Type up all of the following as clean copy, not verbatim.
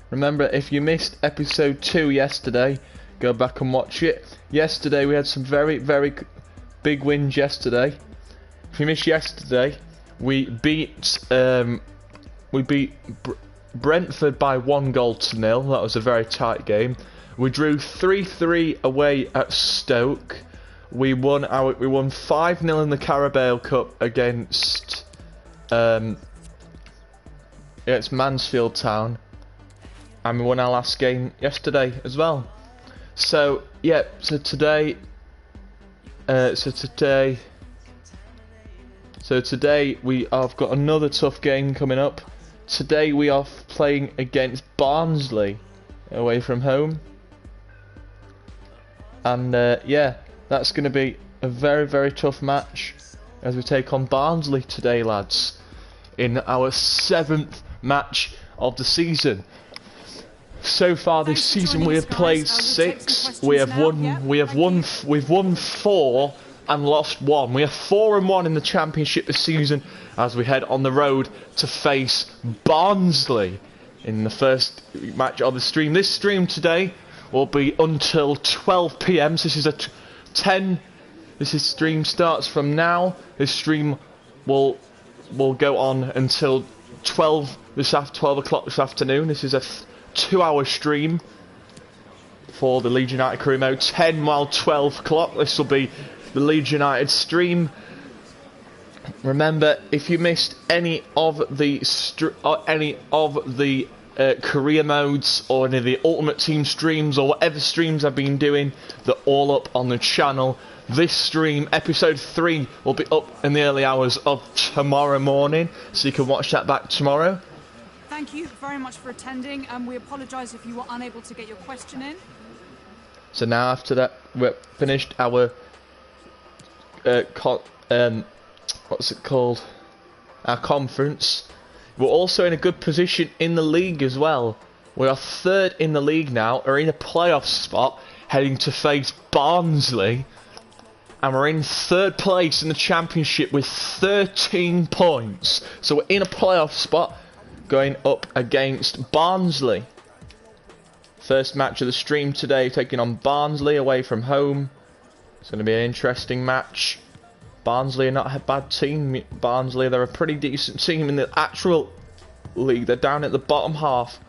Remember, if you missed episode 2 yesterday, go back and watch it. Yesterday we had some very big wins yesterday. If you missed yesterday, we beat Brentford by 1-0. That was a very tight game. We drew 3-3 away at Stoke. We won 5-0 in the Carabao Cup against Mansfield Town, and we won our last game yesterday as well. So yeah, today we have got another tough game coming up. Today we are playing against Barnsley away from home, and yeah, that's going to be a very tough match as we take on Barnsley today, lads, in our 7th match of the season. So far this season we have played 6. We've won 4 and lost 1. We are 4-1 in the Championship this season as we head on the road to face Barnsley in the first match of the stream. This stream today will be until 12 PM. So this is stream starts from now. This stream will go on until 12 o'clock this afternoon. This is a 2-hour stream for the Leeds United career mode. 10 while 12 o'clock. This will be the Leeds United stream. Remember, if you missed any of the career modes or any of the Ultimate Team streams or whatever streams I've been doing, they're all up on the channel. This stream, episode 3, will be up in the early hours of tomorrow morning, so you can watch that back tomorrow. Thank you very much for attending, and we apologise if you were unable to get your question in. So now after that, we've finished our what's it called? Our conference. We're also in a good position in the league as well. We are 3rd in the league now, are in a playoff spot, heading to face Barnsley. And we're in 3rd place in the Championship with 13 points. So we're in a playoff spot going up against Barnsley. First match of the stream today, taking on Barnsley away from home. It's going to be an interesting match. Barnsley are not a bad team. Barnsley, they're a pretty decent team in the actual league. They're down at the bottom half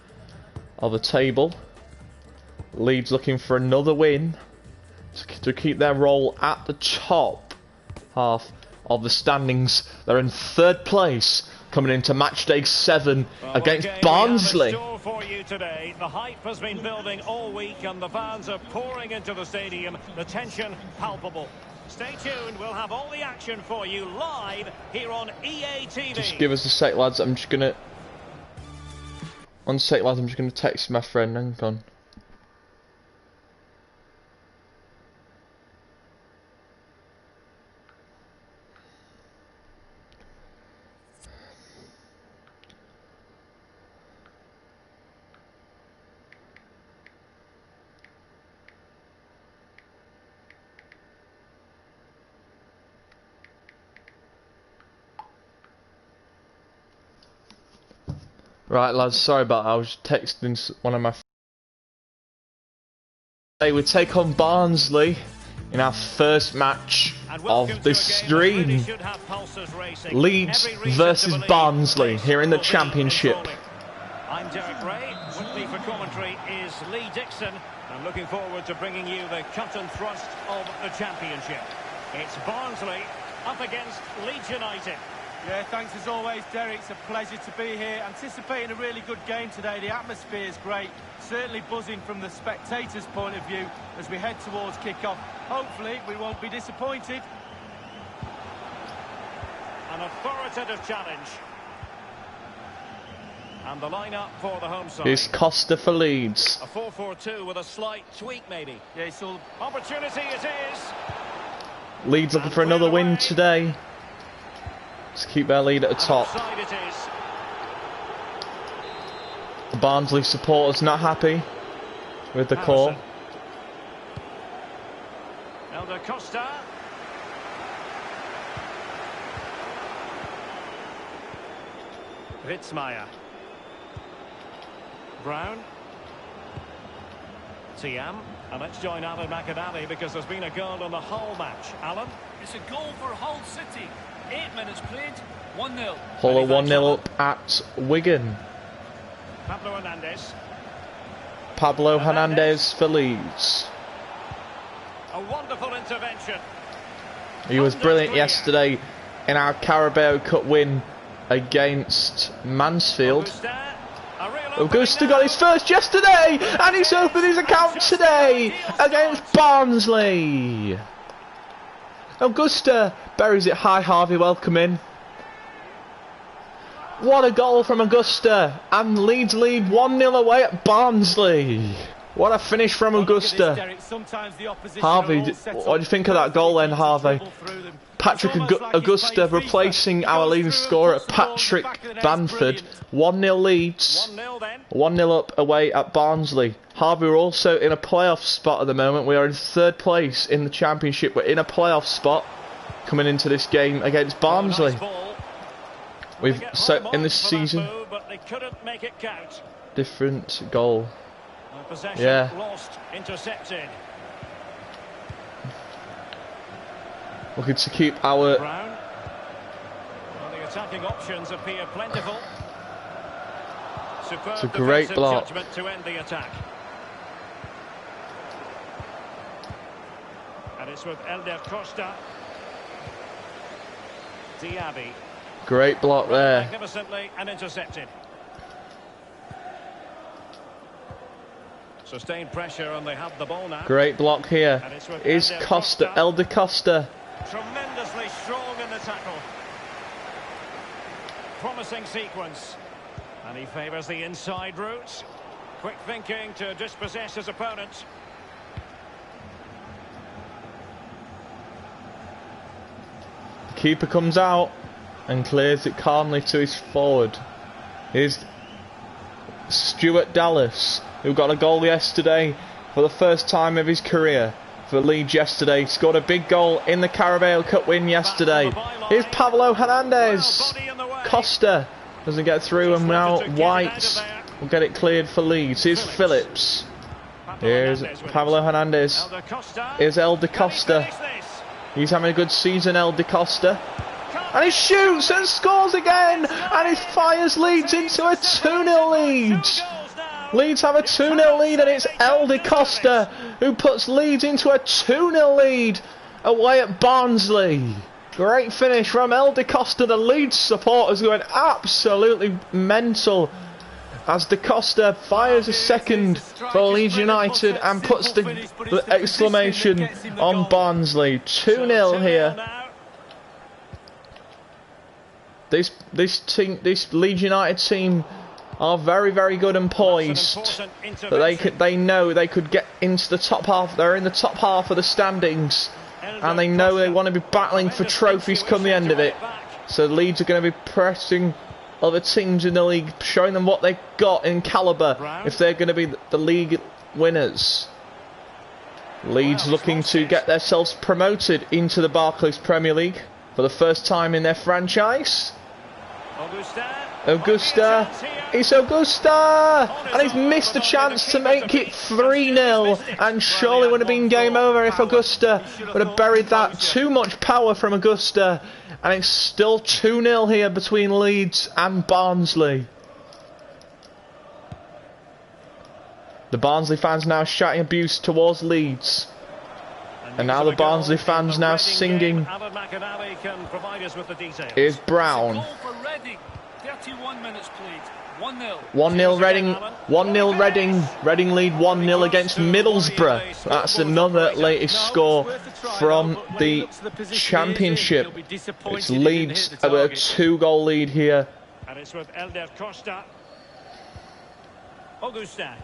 of the table. Leeds looking for another win to keep their role at the top half of the standings. They're in 3rd place, coming into match day 7 against Barnsley. For you today. The hype has been building all week and the fans are pouring into the stadium. The tension palpable. Stay tuned, we'll have all the action for you live here on EA TV. Just give us a sec, lads. I'm just gonna text my friend. Hang on. Right, lads, sorry about that. I was texting one of my friends. Hey, we take on Barnsley in our first match of this stream. Leeds versus Barnsley here in the Championship. I'm Derek Ray. With me for commentary is Lee Dixon. I'm looking forward to bringing you the cut and thrust of the Championship. It's Barnsley up against Leeds United. Yeah, thanks as always, Derek. It's a pleasure to be here. Anticipating a really good game today. The atmosphere is great. Certainly buzzing from the spectators' point of view as we head towards kick-off. Hopefully, we won't be disappointed. An authoritative challenge. And the line-up for the home side. It's Costa for Leeds. A 4-4-2 with a slight tweak, maybe. Yeah, it's all... Opportunity it is. Leeds looking for another win today. Let's keep their lead at the top. The Barnsley supporters not happy with the call. Elder Costa. Ritzmaier. Brown. Tiam. And let's join Alan McAnally because there's been a goal in the Hull match. Alan? It's a goal for Hull City. 8 minutes played, 1-0. Hull are 1-0 up at Wigan. Pablo Hernandez. Pablo Hernandez for Leeds. A wonderful intervention. He was brilliant yesterday in our Carabao Cup win against Mansfield. Augusta got his first yesterday, and he's opened his account today against Barnsley. Augusta buries it high. Harvey, welcome in. What a goal from Augusta, and Leeds lead 1-0 away at Barnsley. What a finish from Augusta. Harvey, what do you think of that goal then, Harvey? Patrick Augusta replacing our leading scorer, Patrick Bamford. 1-0 Leeds. 1-0 up away at Barnsley. Harvey, we're also in a playoff spot at the moment. We are in 3rd place in the Championship. We're in a playoff spot coming into this game against Barnsley. We've so in this season, different goal. Yeah. Lost, intercepted. Looking to keep our... Brown. Well, the attacking options appear plentiful. Superb It's a great defensive block. judgment to end the attack. And it's with Elder Costa. Diaby. Great block there. Magnificently and intercepted. Sustained pressure and they have the ball now. Great block here. Is Costa, Elder Costa. Tremendously strong in the tackle. Promising sequence. And he favours the inside route. Quick thinking to dispossess his opponent. The keeper comes out and clears it calmly to his forward. Here's Stuart Dallas, who got a goal yesterday for the first time of his career for Leeds yesterday. Scored a big goal in the Carabao Cup win yesterday. Here's Pablo Hernandez. Costa doesn't get through, and now White will get it cleared for Leeds. Here's Phillips. Here's Pablo Hernandez. Here's Elder Costa. He's having a good season, Elder Costa. And he shoots and scores again, and he fires Leeds into a 2-0 lead. Leeds have a 2-0 lead, and it's Elder Costa who puts Leeds into a 2-0 lead away at Barnsley. Great finish from Elder Costa. The Leeds supporters going absolutely mental as De Costa fires a second for Leeds United and puts the exclamation on Barnsley. 2-0 here. This Leeds United team are very, very good and poised. But they know they could get into the top half. They're in the top half of the standings, and they know they want to be battling for trophies come the end of it. So Leeds are going to be pressing other teams in the league, showing them what they've got in calibre if they're going to be the league winners. Leeds looking to get themselves promoted into the Barclays Premier League for the first time in their franchise. Augusta, it's Augusta, and he's missed a chance to make it 3-0, and surely would have been game over if Augusta would have buried that. Too much power from Augusta, and it's still 2-0 here between Leeds and Barnsley. The Barnsley fans now shouting abuse towards Leeds. And now the Barnsley fans now singing. Here's Brown. 31 minutes played. 1-0. 1-0 Reading. 1-0 Reading. Reading lead 1-0 against Middlesbrough. That's another latest score from the Championship. It's Leeds have a 2-goal lead here. And it's with Elder Costa. Augusta.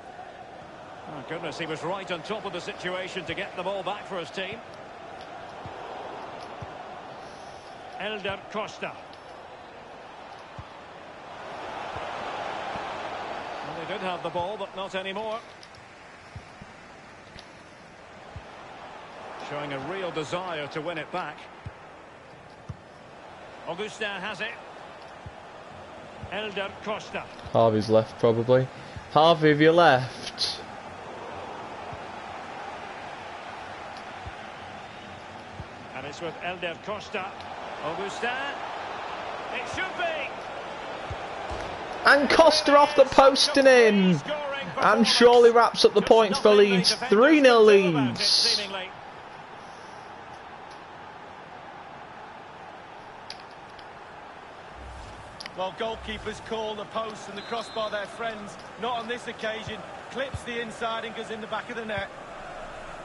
Oh goodness, he was right on top of the situation to get the ball back for his team. Elder Costa. Well, they did have the ball, but not anymore. Showing a real desire to win it back. Augusta has it. Elder Costa. Harvey's left probably. Harvey, have you left? And it's with Elder Costa. Augustin. It should be. And Costa off the post and in. And surely wraps up the points for Leeds. 3-0 Leeds. Well, goalkeepers call the post and the crossbar their friends. Not on this occasion. Clips the inside and goes in the back of the net.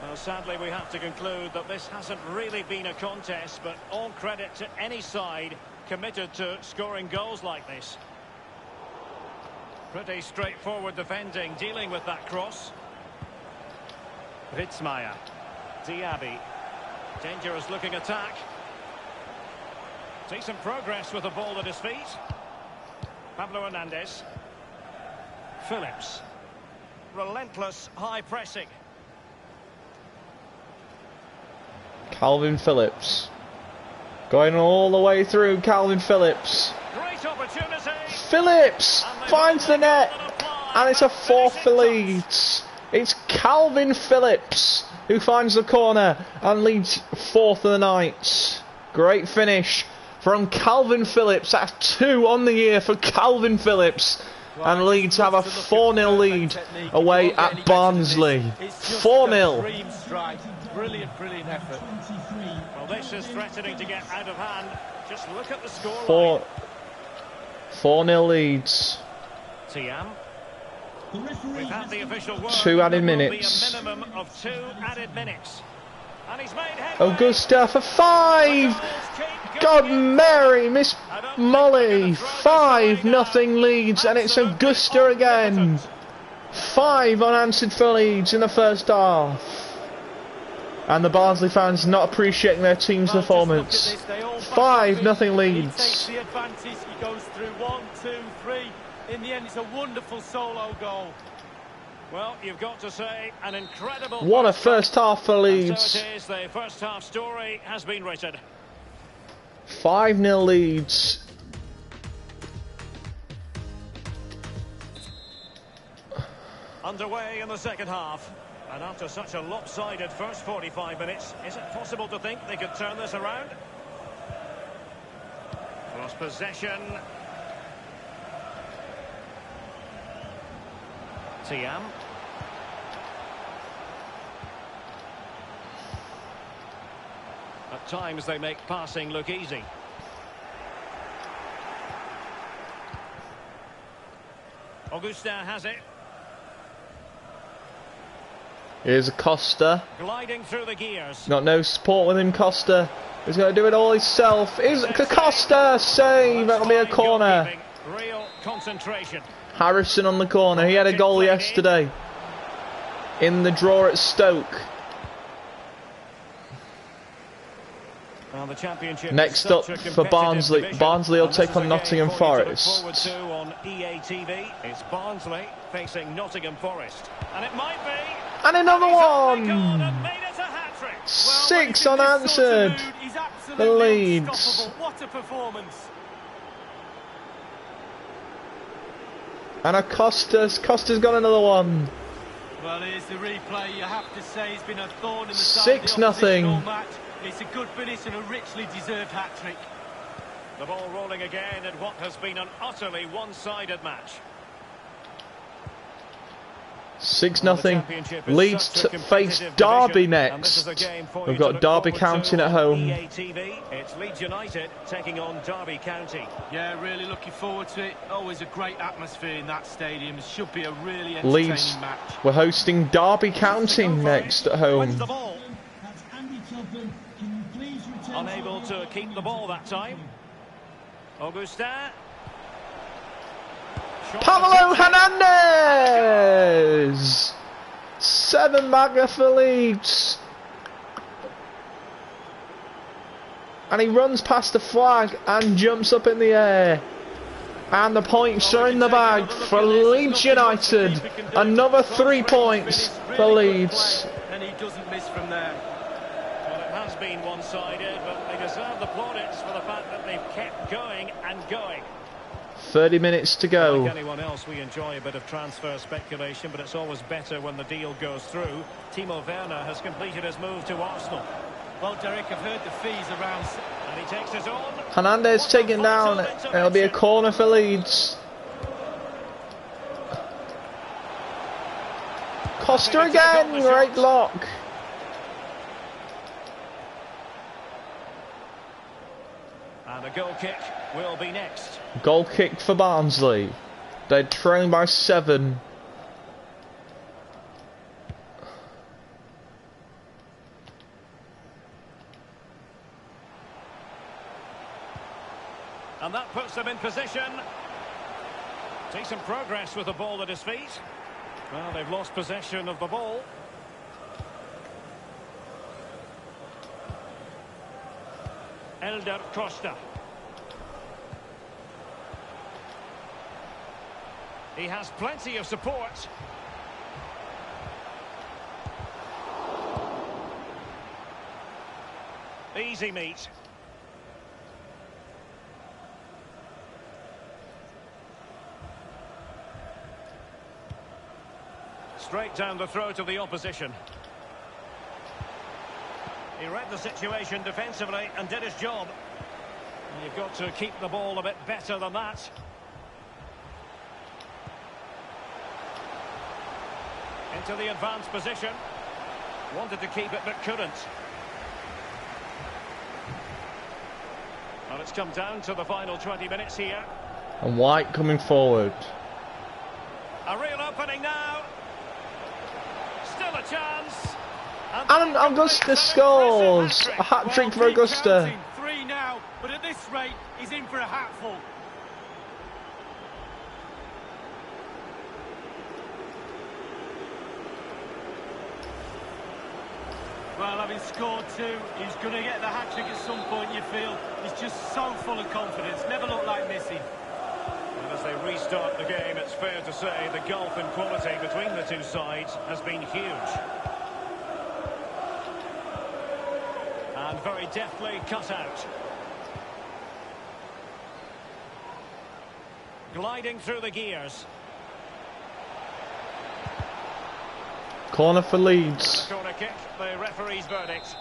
Well, sadly, we have to conclude that this hasn't really been a contest, but all credit to any side committed to scoring goals like this. Pretty straightforward defending, dealing with that cross. Ritzmaier. Diaby. Dangerous looking attack. Decent progress with the ball at his feet. Pablo Hernandez. Phillips. Relentless high pressing. Calvin Phillips. Going all the way through, Calvin Phillips. Great opportunity. Phillips finds the net. And it's a fourth for Leeds. It's Calvin Phillips who finds the corner and leads fourth of the night. Great finish from Calvin Phillips. That's 2 on the year for Calvin Phillips. And Leeds have a 4-0 lead away at Barnsley. 4-0. Brilliant, brilliant effort. Well, this is threatening to get out of hand. Just look at the scoreline. 4-0 Leeds. Tiam. We've had the official word. 2 added There will minutes. be a minimum of 2 added minutes. And he's made headway. Augusta for 5. God Mary, Miss Molly. 5-0 Leeds, and it's Augusta again. 5 unanswered for Leeds in the first half. And the Barnsley fans not appreciating their team's performance. 5-0 Leeds. Takes the advantage. He goes through 1, 2, 3. In the end, it's a wonderful solo goal. Well, you've got to say, an incredible... What a first half for Leeds. So it is, the first half story has been written. 5-0 Leeds. Underway in the second half. And after such a lopsided first 45 minutes, is it possible to think they could turn this around? Lost possession. Tiam. At times they make passing look easy. Augustin has it. Here's Costa. Gliding through the gears. Got no support with him, Costa. He's going to do it all himself. Is Costa save? That'll be a corner. Real concentration. Harrison on the corner. He had a goal yesterday in the draw at Stoke. Well, the championship Next up for Barnsley. Barnsley will take on Nottingham Forest. On EA-TV. It's Barnsley facing Nottingham Forest. And it might be. And another one! And made it a hat-trick. 6 unanswered for Leeds. What a performance. And Costa's got another one. Well, here's the replay. You have to say it's been a thorn in the side 6-0. of the oppositional match. It's a good finish and a richly deserved hat-trick. The ball rolling again in what has been an utterly one-sided match. 6-0. Leeds to face Derby next. We've got Derby County at home. It's Leeds United taking on Derby County. Yeah, really looking forward to it. Always a great atmosphere in that stadium. It should be a really entertaining Leeds, match. we're hosting Derby County next at home. Wins the ball. Unable to keep the ball that time. Augustin. Pablo Hernandez! 7-bagger for Leeds. And he runs past the flag and jumps up in the air. And the points are in the bag for Leeds United. Another 3 points for Leeds. And he doesn't miss from there. Well, it has been one-sided, but they deserve the plaudits for the fact that they've kept going and going. 30 minutes to Like go. anyone else, we enjoy a bit of transfer speculation, but it's always better when the deal goes through. Timo Werner has completed his move to Arsenal. Well, Derek, I've heard the fees around... And he takes it on. Hernandez taken down. It'll be a corner for Leeds. Costa again. Great block. And a goal kick will be next. Goal kick for Barnsley. They're trailing by 7. And that puts them in position. Decent progress with the ball at his feet. Well, they've lost possession of the ball. Elder Costa. He has plenty of support. Easy meet. Straight down the throat of the opposition. He read the situation defensively and did his job. And you've got to keep the ball a bit better than that. Into the advanced position. Wanted to keep it but couldn't. Well, it's come down to the final 20 minutes here. And White coming forward. A real opening now. Still a chance. And Augusta scores! A hat-trick for Augusta. 3 now, but at this rate, he's in for a hatful. Well, having scored 2, he's going to get the hat-trick at some point, you feel. He's just so full of confidence, never looked like missing. And as they restart the game, it's fair to say the gulf in quality between the two sides has been huge. And very deftly cut out. Gliding through the gears. Corner for Leeds. Corner kick, the referee's verdict.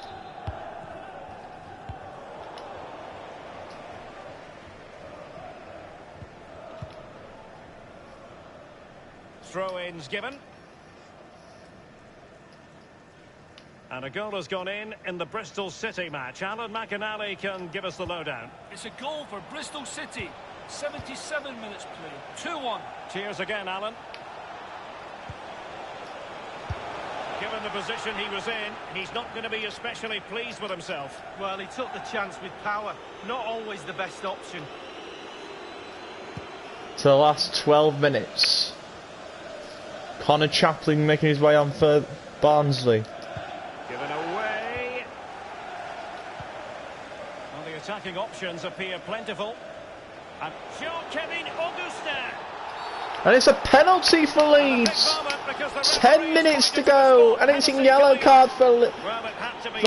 Throw-ins given. And a goal has gone in the Bristol City match. Alan McInally can give us the lowdown. It's a goal for Bristol City. 77 minutes played. 2-1. Cheers again, Alan. Given the position he was in, he's not going to be especially pleased with himself. Well, he took the chance with power. Not always the best option. To the last 12 minutes. Connor Chaplin making his way on for Barnsley. Given away. Well, the attacking options appear plentiful. And Jean-Kevin Augustin. And it's a penalty for Leeds. 10 minutes to go. And it's a yellow card for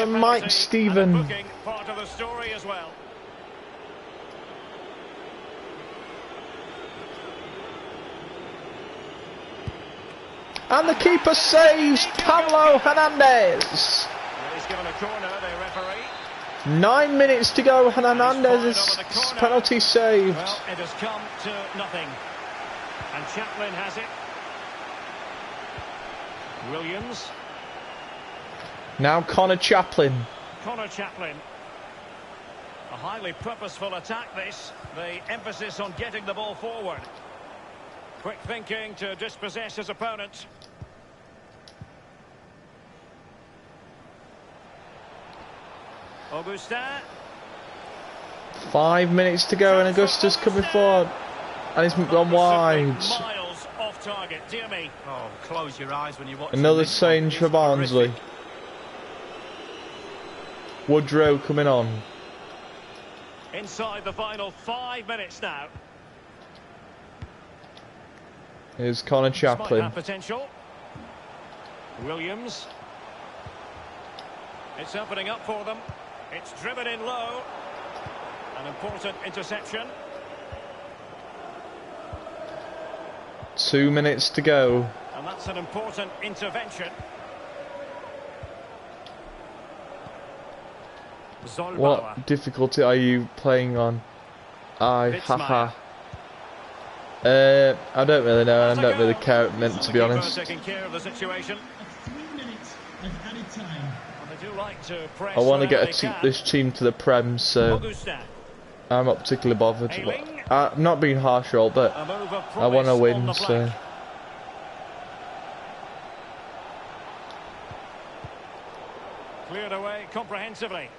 Mike Stephen. Part of the story as well. And the keeper saves Pablo Hernandez. He's given a corner, the referee. 9 minutes to go. Hernandez's penalty saved. Well, it has come to nothing. And Chaplin has it. Williams. Now Connor Chaplin. Connor Chaplin. A highly purposeful attack this. The emphasis on getting the ball forward. Quick thinking to dispossess his opponent. Augustin. 5 minutes to go and Augusta's coming forward. And it's gone wide. Miles off target, dear me. Oh, close your eyes when you watch. Another change for Barnsley. Woodrow coming on. Inside the final 5 minutes now. Here's Connor Might Chaplin. have potential. Williams. It's opening up for them. It's driven in low. An important interception. 2 minutes to go. And that's an important intervention. Zollbauer. What difficulty are you playing on? Haha. I don't really know. I don't really care meant to be honest. Taking care of the situation. 3 minutes of added time. Well, they do like to press I want to whenever get they can. this team to the Prem, so Augustin. I'm not particularly bothered. Ailing. I'm not being harsh at all, but A move of I want to promise on win, the so... flank. Cleared away comprehensively.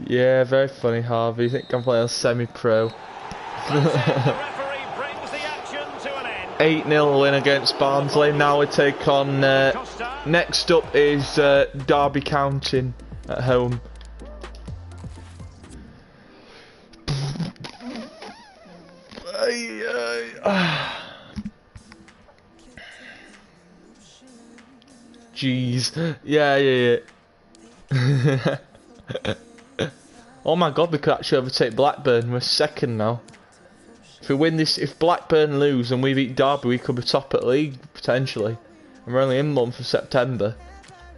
Yeah, very funny, Harvey. You think I'm playing semi-pro. That's it. The referee brings the action to an end. 8-0 win against Barnsley. Now we take on... Costa. next up is Derby County at home. Jeez. Yeah. Oh my god, we could actually overtake Blackburn. We're second now. If we win this, if Blackburn lose and we beat Derby, we could be top at league, potentially. And we're only in month of September.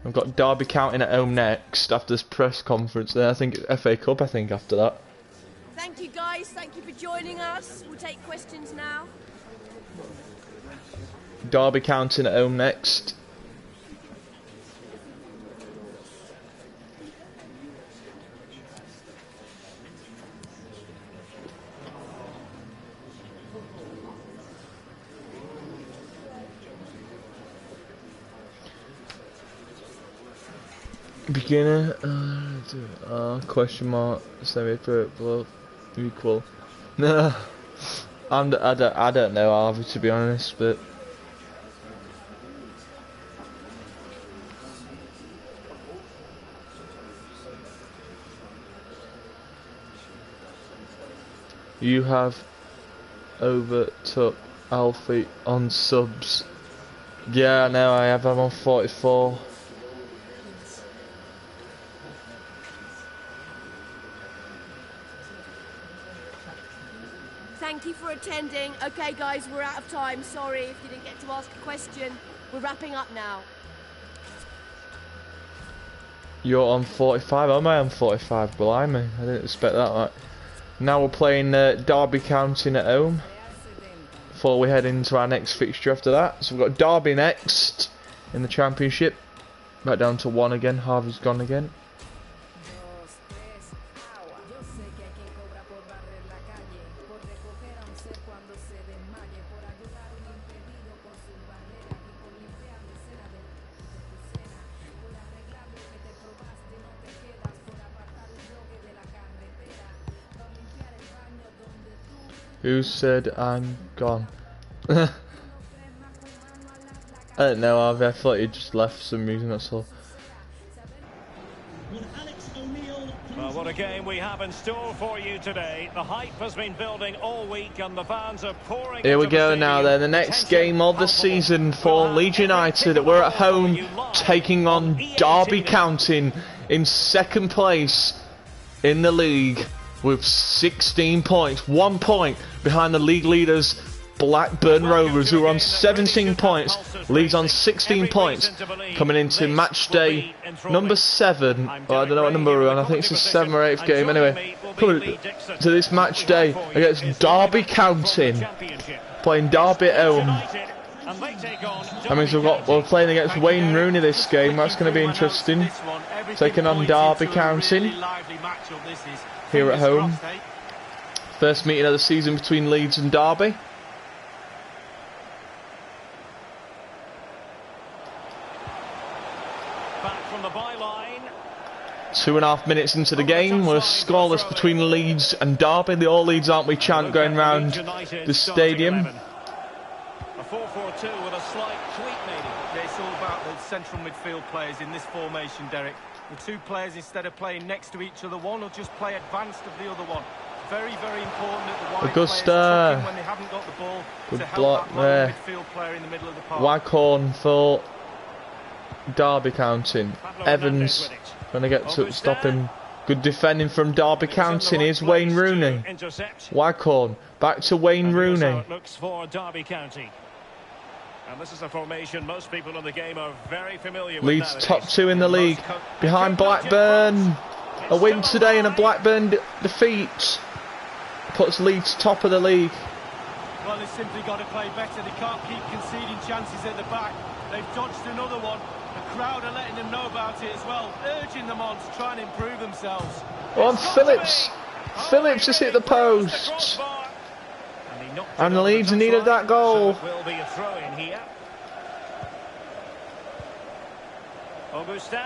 We've got Derby County at home next, after this press conference. Then I think it's FA Cup, after that. Thank you guys, thank you for joining us. We'll take questions now. Derby County at home next. Beginner, question mark, semi-pro, equal. No, I don't know, Harvey, to be honest, but you have overtook Alfie on subs. Yeah, I know I have. I'm on 44. Thank you for attending. Okay guys, we're out of time. Sorry if you didn't get to ask a question. We're wrapping up now. You're on 45. Am I on 45? Blimey, I didn't expect that. Right. Now we're playing Derby County at home before we head into our next fixture after that. So we've got Derby next in the Championship. Back down to 1 again. Harvey's gone again. Who said I'm gone? I don't know, Harvey. I thought you just left for some reason, that's all. Well, what a game we have in store for you today. The hype has been building all week and the fans are pouring. Here we into go the now stadium. then, the next Attention, game of the palpable. season for Leeds United. We're at home taking on Derby County in second place in the league with 16 points, 1 point behind the league leaders Blackburn Rovers, who are on 17 points. Leeds on 16 points coming into match day number 7. Well, I don't know what number we're on. I think it's the 7th or 8th game. Anyway, coming to this match day against Derby County, playing Derby at home. I mean, so we're playing against Wayne Rooney this game. That's going to be interesting. Taking on Derby County here at home. First meeting of the season between Leeds and Derby. Back from the byline. 2.5 minutes into the game, we're scoreless between Leeds and Derby. The All Leeds Aren't We chant going round the stadium. A 4-4-2 with a slight tweak maybe. Yeah, it's all about the central midfield players in this formation, Derek. The two players, instead of playing next to each other, one will just play advanced of the other one. Very, very important that the wide players tuck in when they haven't got the ball. Good to help block that lone there. midfield player in the middle of the park. Waghorn for Derby County. Evans going to get to stop him. Good defending from Derby County. Here's Wayne Rooney. Waghorn Back to Wayne And here's how Rooney. it looks for Derby County. And this is a formation most people in the game are very familiar with. Leeds nowadays. top 2 in the league. Behind Blackburn. A win today and a Blackburn defeat puts Leeds top of the league. Well, they've simply got to play better. They can't keep conceding chances at the back. They've dodged another one. The crowd are letting them know about it as well, urging them on to try and improve themselves. On Phillips. Phillips has hit the post. And the Leeds needed that goal. So it will be a throw in here. Augustin.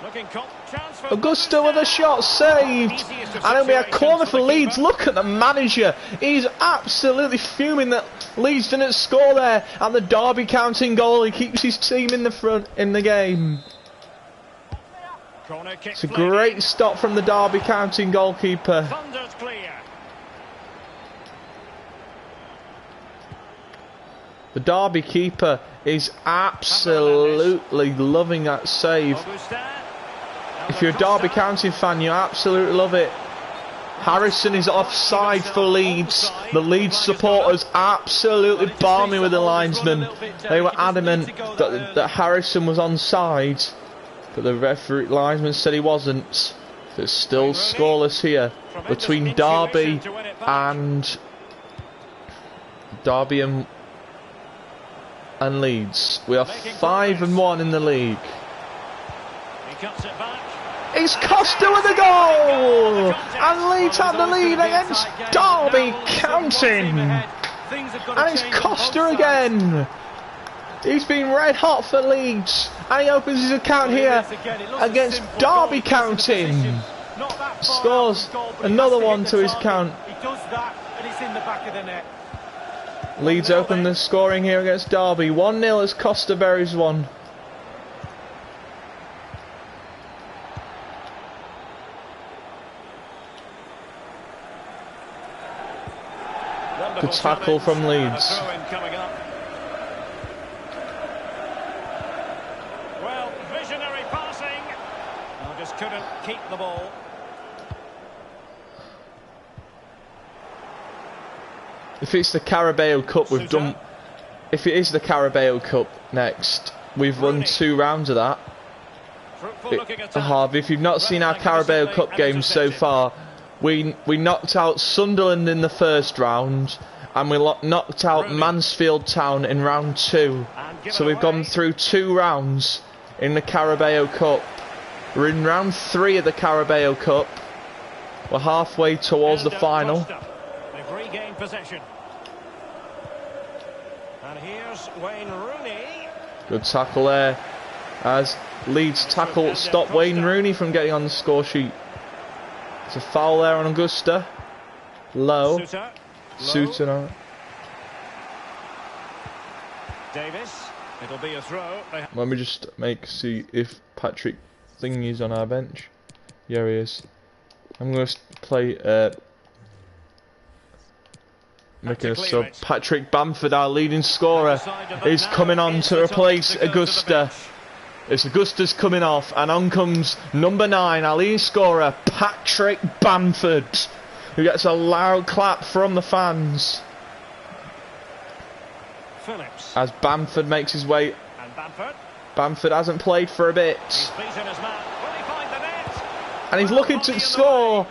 Looking chance for Augusta with a shot saved. And it'll be a corner for Leeds. Look at the manager. He's absolutely fuming that Leeds didn't score there. And the Derby County goal. He keeps his team in the front in the game. It's a great stop from the Derby County goalkeeper. Thunder's clear. The Derby keeper is absolutely loving that save. If you're a Derby County fan, you absolutely love it. Harrison is offside for Leeds. The Leeds supporters absolutely balmy with the linesman. They were adamant that Harrison was onside, but the referee linesman said he wasn't. So it's still scoreless here between Derby and Leeds. We are 5-1 in the league. He cuts it back. It's Costa with a goal! And Leeds have the lead against Derby County. And it's Costa again. He's been red hot for Leeds. And he opens his account here against Derby County. Scores another one to his account. He does that and it's in the back of the net. Leeds open the scoring here against Derby. 1-0 as Costa buries one. Good tackle from Leeds. Well, visionary passing. Just couldn't keep the ball. If it's the Carabao Cup, we've done. If it is the Carabao Cup next, we've run 2 rounds of that. Harvey, if you've not seen our Carabao Cup games so far, we knocked out Sunderland in the first round, and we knocked out Mansfield Town in round 2. So we've gone through 2 rounds in the Carabao Cup. We're in round 3 of the Carabao Cup. We're halfway towards the final. They've regained possession. And here's Wayne Rooney. Good tackle there, as Leeds tackle stopped Wayne Rooney from getting on the score sheet. It's a foul there on Augusta. Low. Suter on it. Davis. It'll be a throw. Let me just see if Patrick Thingy's on our bench. Yeah, he is. I'm going to play making a sub. Patrick Bamford, our leading scorer, is coming on to replace Augusta. It's Augusta's coming off, and on comes number 9, our leading scorer, Patrick Bamford, who gets a loud clap from the fans. Phillips. As Bamford makes his way. And Bamford hasn't played for a bit. He's beaten his man. Will he find the net? And he's looking to score.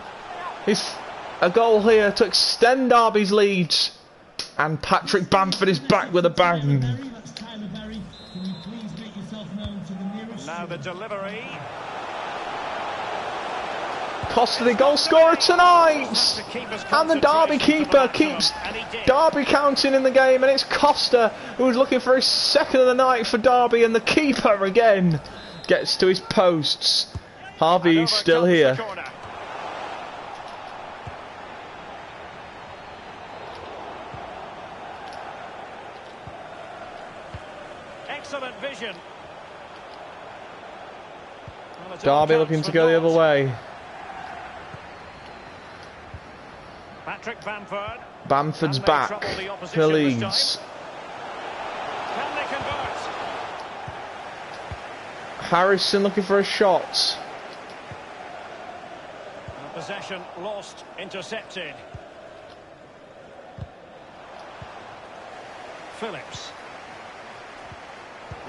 It's a goal here to extend Derby's lead. And Patrick Bamford is back with a bang. Now the delivery. Costa the goal scorer tonight. And the Derby keeper keeps Derby counting in the game. And it's Costa who's looking for his 2nd of the night for Derby. And the keeper again gets to his posts. Harvey is still here. Excellent vision. Derby looking to go the other way. Patrick Bamford. Bamford's back for Leeds. Can they convert? Harrison looking for a shot. Possession lost, intercepted. Phillips.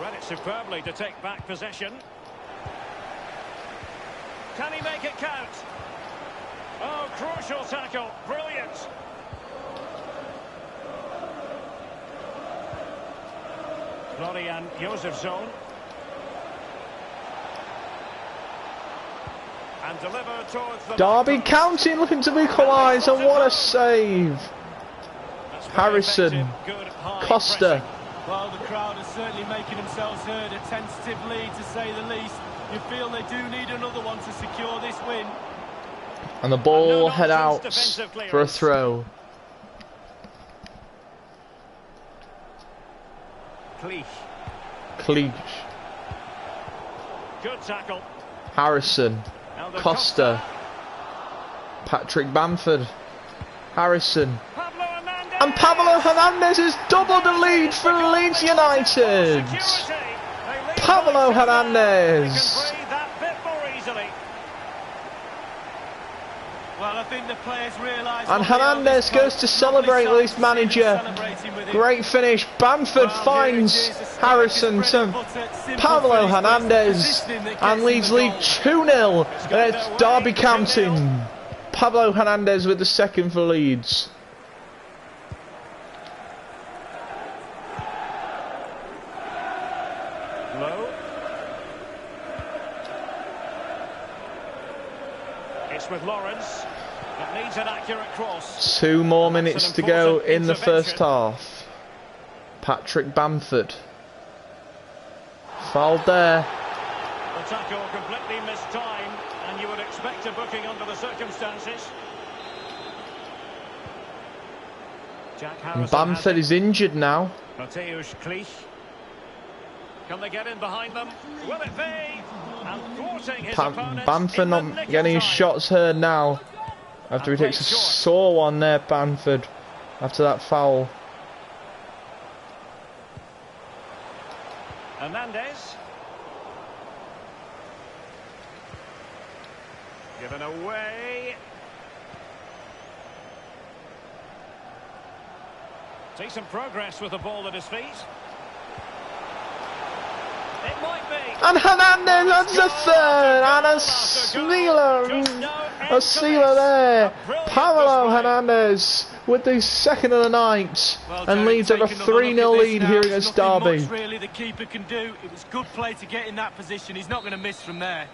Read it superbly to take back possession. Can he make it count? Oh, crucial tackle. Brilliant. Florian Josefsson. And delivered towards the Derby County looking to equalise, and what a save! Harrison, Costa. Well, the crowd are certainly making themselves heard. A tentative lead, to say the least. You feel they do need another one to secure this win. And the ball head out for a throw. Cleach. Good tackle. Harrison. Costa. Patrick Bamford. Harrison. And Pablo Hernandez has doubled the lead for Leeds United. Pablo Hernandez. Well, I think the players realise. And Hernandez goes to celebrate with his manager. Great finish. Bamford finds Harrison to Pablo Hernandez. And Leeds lead 2-0 against Derby County. Pablo Hernandez with the second for Leeds. Low. It's with Lawrence. It needs an accurate cross. 2 more minutes to go in the first half. Patrick Bamford. Fouled there. The tackle completely mistimed, and you would expect a booking under the circumstances. Jack Harrison. Bamford is injured now. Mateusz Klich. Can they get in behind them? Will it be? And thwarting his opponent. Bamford not getting his shots heard now. After he takes a sore one there, Bamford. After that foul. Hernandez. Given away. Decent progress with the ball at his feet. It might be. And Hernandez adds the third. And a sealer there. Pablo Hernandez with the second of the night. And Leeds have a 3-0 lead here against Derby. Much really the keeper can do. It was good play to get in that position. He's not going to miss from there.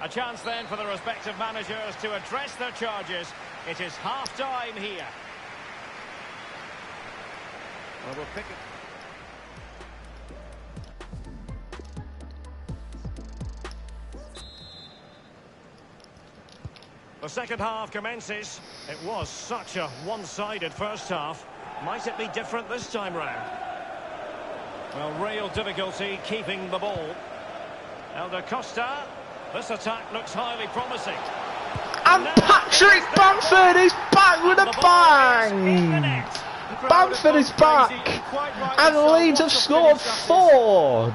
A chance then for the respective managers to address their charges. It is half-time here. Well, we'll pick it. The second half commences. It was such a one-sided first half. Might it be different this time round? Well, real difficulty keeping the ball. Elder Costa. This attack looks highly promising. And Patrick Bamford is back with a bang! Bamford is back! And Leeds have scored 4!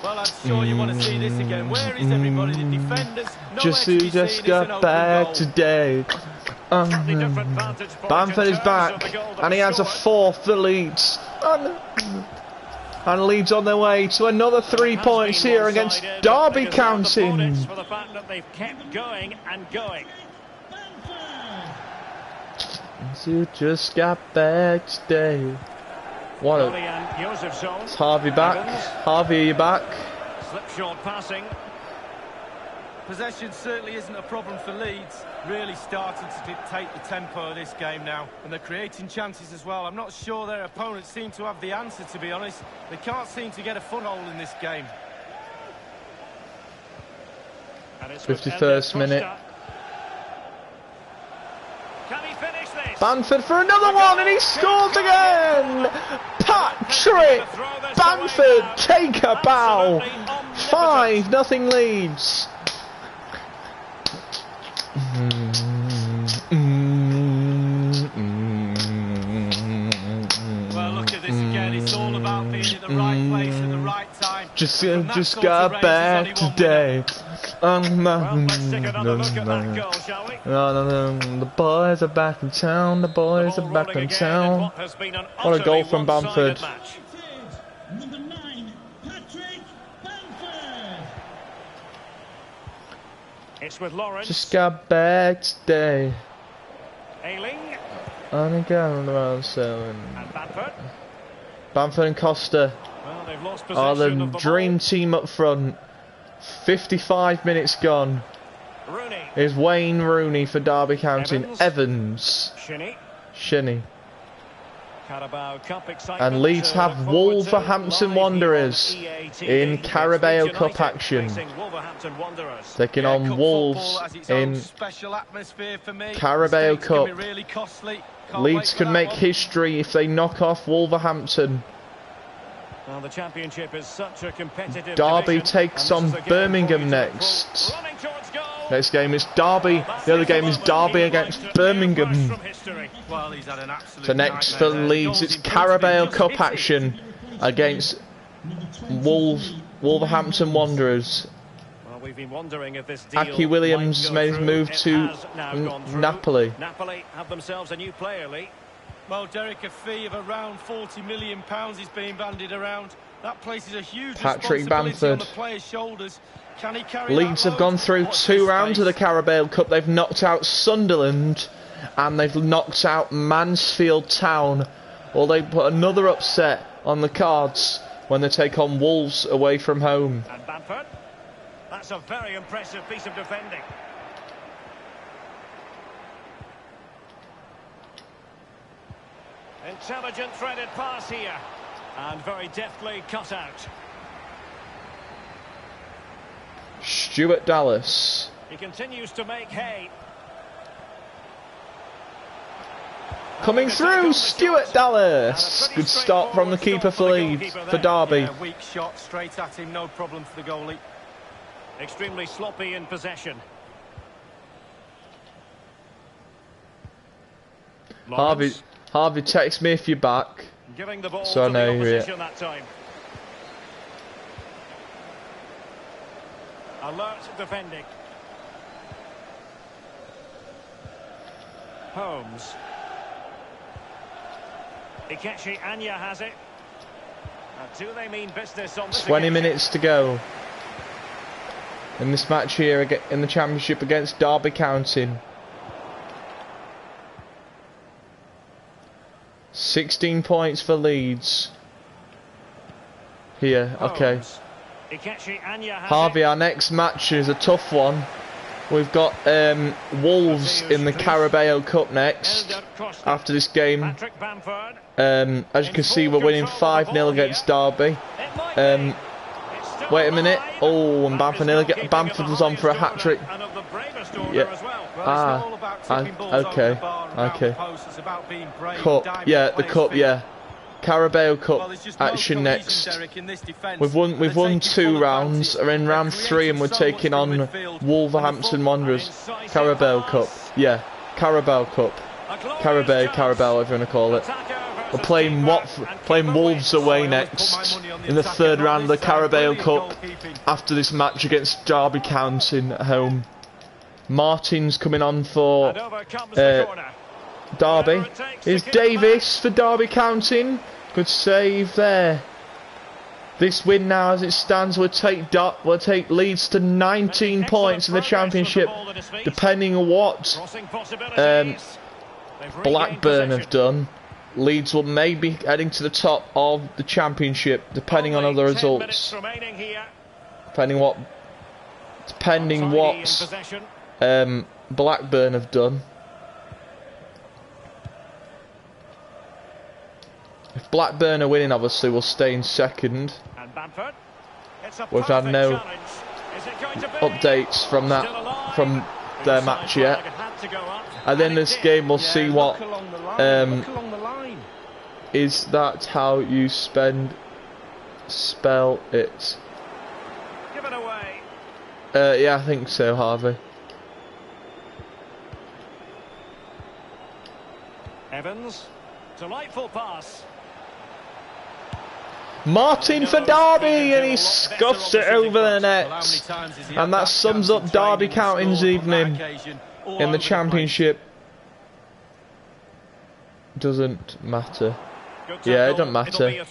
Well, I'm sure you want to see this again. Where is everybody? The defenders? Just got back today. Bamford is back, and he has a 4th for Leeds. And Leeds on their way to another 3 points here against Derby County. For the fact that they've kept going and going. You just got back today. What a... Is Harvey back? Harvey, are you back? Slipshod passing. Possession certainly isn't a problem for Leeds. Really starting to dictate the tempo of this game now. And they're creating chances as well. I'm not sure their opponents seem to have the answer, to be honest. They can't seem to get a foothold in this game. 51st minute. Can he finish this? Bamford for another one, and he scores again! Patrick Bamford, take a bow! 5-0 Leeds. Well, look at this again. It's all about being at the right place at the right time. Just got back today. Well, let's take another look at that goal, shall we? The boys are back in town. The boys The are ball back rolling in again in town. what has been an What a goal utterly from one-sided Bamford. match. Number 9, Patrick Bamford. It's with Lawrence. Just got back today. Ailing On the ground around selling. and Bamford. Bamford and Costa Well, they've lost are possession the of the dream ball. team up front. 55 minutes gone. Rooney. Is Wayne Rooney for Derby County. Evans. Shinnie. Carabao Cup excitement. And Leeds to have look forward to Wolverhampton live here on Wanderers EA TV. in It's Carabao Leeds Cup United action. facing Wolverhampton Wanderers. Taking Yeah, on cup Wolves football has its own in special atmosphere for me. Carabao The stakes can be Cup. really costly. Can't Leeds wait for can that make one. history if they knock off Wolverhampton. Well, the Championship is such a competitive Derby division, takes and on this is a game Birmingham poised to next. running towards goal. Next game is Derby. The other game is Derby against Birmingham. Well, he's had an absolute So next for nightmare there. The Leeds, goals it's in front of him Carabao just Cup hit it. action against Wolverhampton Wanderers. Well, we've been wondering if this deal Aki Williams might go made his through. move It to has now gone through. Napoli. Napoli have themselves a new player, Lee. Well, Derek, a fee of around £40 million is being bandied around. That places a huge Patrick responsibility on Bamford. the player's shoulders. Can he carry Leeds that have gone load? through Watch 2 this rounds of the space. Carabao Cup. They've knocked out Sunderland and they've knocked out Mansfield Town. Or they put another upset on the cards when they take on Wolves away from home. And Bamford. That's a very impressive piece of defending. Intelligent threaded pass here. And very deftly cut out. Stuart Dallas. He continues to make hay. Coming through, Stuart Dallas. Good start from the keeper for Leeds, for Derby. Yeah, weak shot straight at him, no problem for the goalie. Extremely sloppy in possession. Lawrence Harvey, text me if you're back. giving the ball So I to the know, yeah. opposition that time. Alert defending. Holmes. Ikechi Anya has it. And do they mean business on this 20 occasion? minutes to go in this match here in the Championship against Derby County. 16 points for Leeds. Here, okay. Holmes. Ikechi Anya has Harvey, it. our next match is a tough one. We've got Wolves in the Carabao Cup next. Elder Costa. After this game, Patrick Bamford. as you can see, we're winning 5-0 against Derby. It might be. It's still Wait a minute. alive. Oh, and That is goalkeeping Bamford of was the on for a highest hat-trick. order and of the bravest order Yeah. as well. Well, it's not all about tipping balls over okay, the bar and around okay. the post. It's about being brave, Cup, diving yeah, at the players' cup, feet. yeah. Carabao Well, Cup there's just no action cohesion, next. Derek, in this defence. We've won They're taking 2 full rounds. advantage. Are in They're round 3 and we're creating so taking much on from midfield. Wolverhampton And the Wanderers. Incisive Carabao pass. Cup, yeah. Carabao Cup. A glorious chance. Carabao, whatever you want to call it. Attacker We're versus playing keeper, and playing keeper Wolves wins. away I always put my next money on the in the attacker, 3rd not round of the this time. Carabao Brilliant Cup goalkeeping. after this match against Derby County at home. Martin's coming on for And over comes the corner. Derby. Whatever it takes Here's to keep it Davis for Derby County. Good save there. This win now, as it stands, will take Leeds to 19 points in the Championship, depending on what Crossing possibilities. They've regained Blackburn have possession. done. Leeds will maybe heading to the top of the Championship, depending on Only other 10 minutes results. remaining here. Depending Untidy in what possession. Blackburn have done. If Blackburn are winning, obviously we'll stay in 2nd. And Bamford. It's a We've had perfect no challenge. Is it going to be? updates from Still alive. their The match side yet. flag had to go up, And then it this did. game we'll Yeah, see look what along the line, look along the line. is that how you spell it. Give it away. Yeah, I think so, Harvey. Evans. Delightful pass. Martin for Derby, and he scuffs it over the net. And that sums up Derby County's evening in the Championship. Doesn't matter. Yeah, it doesn't matter.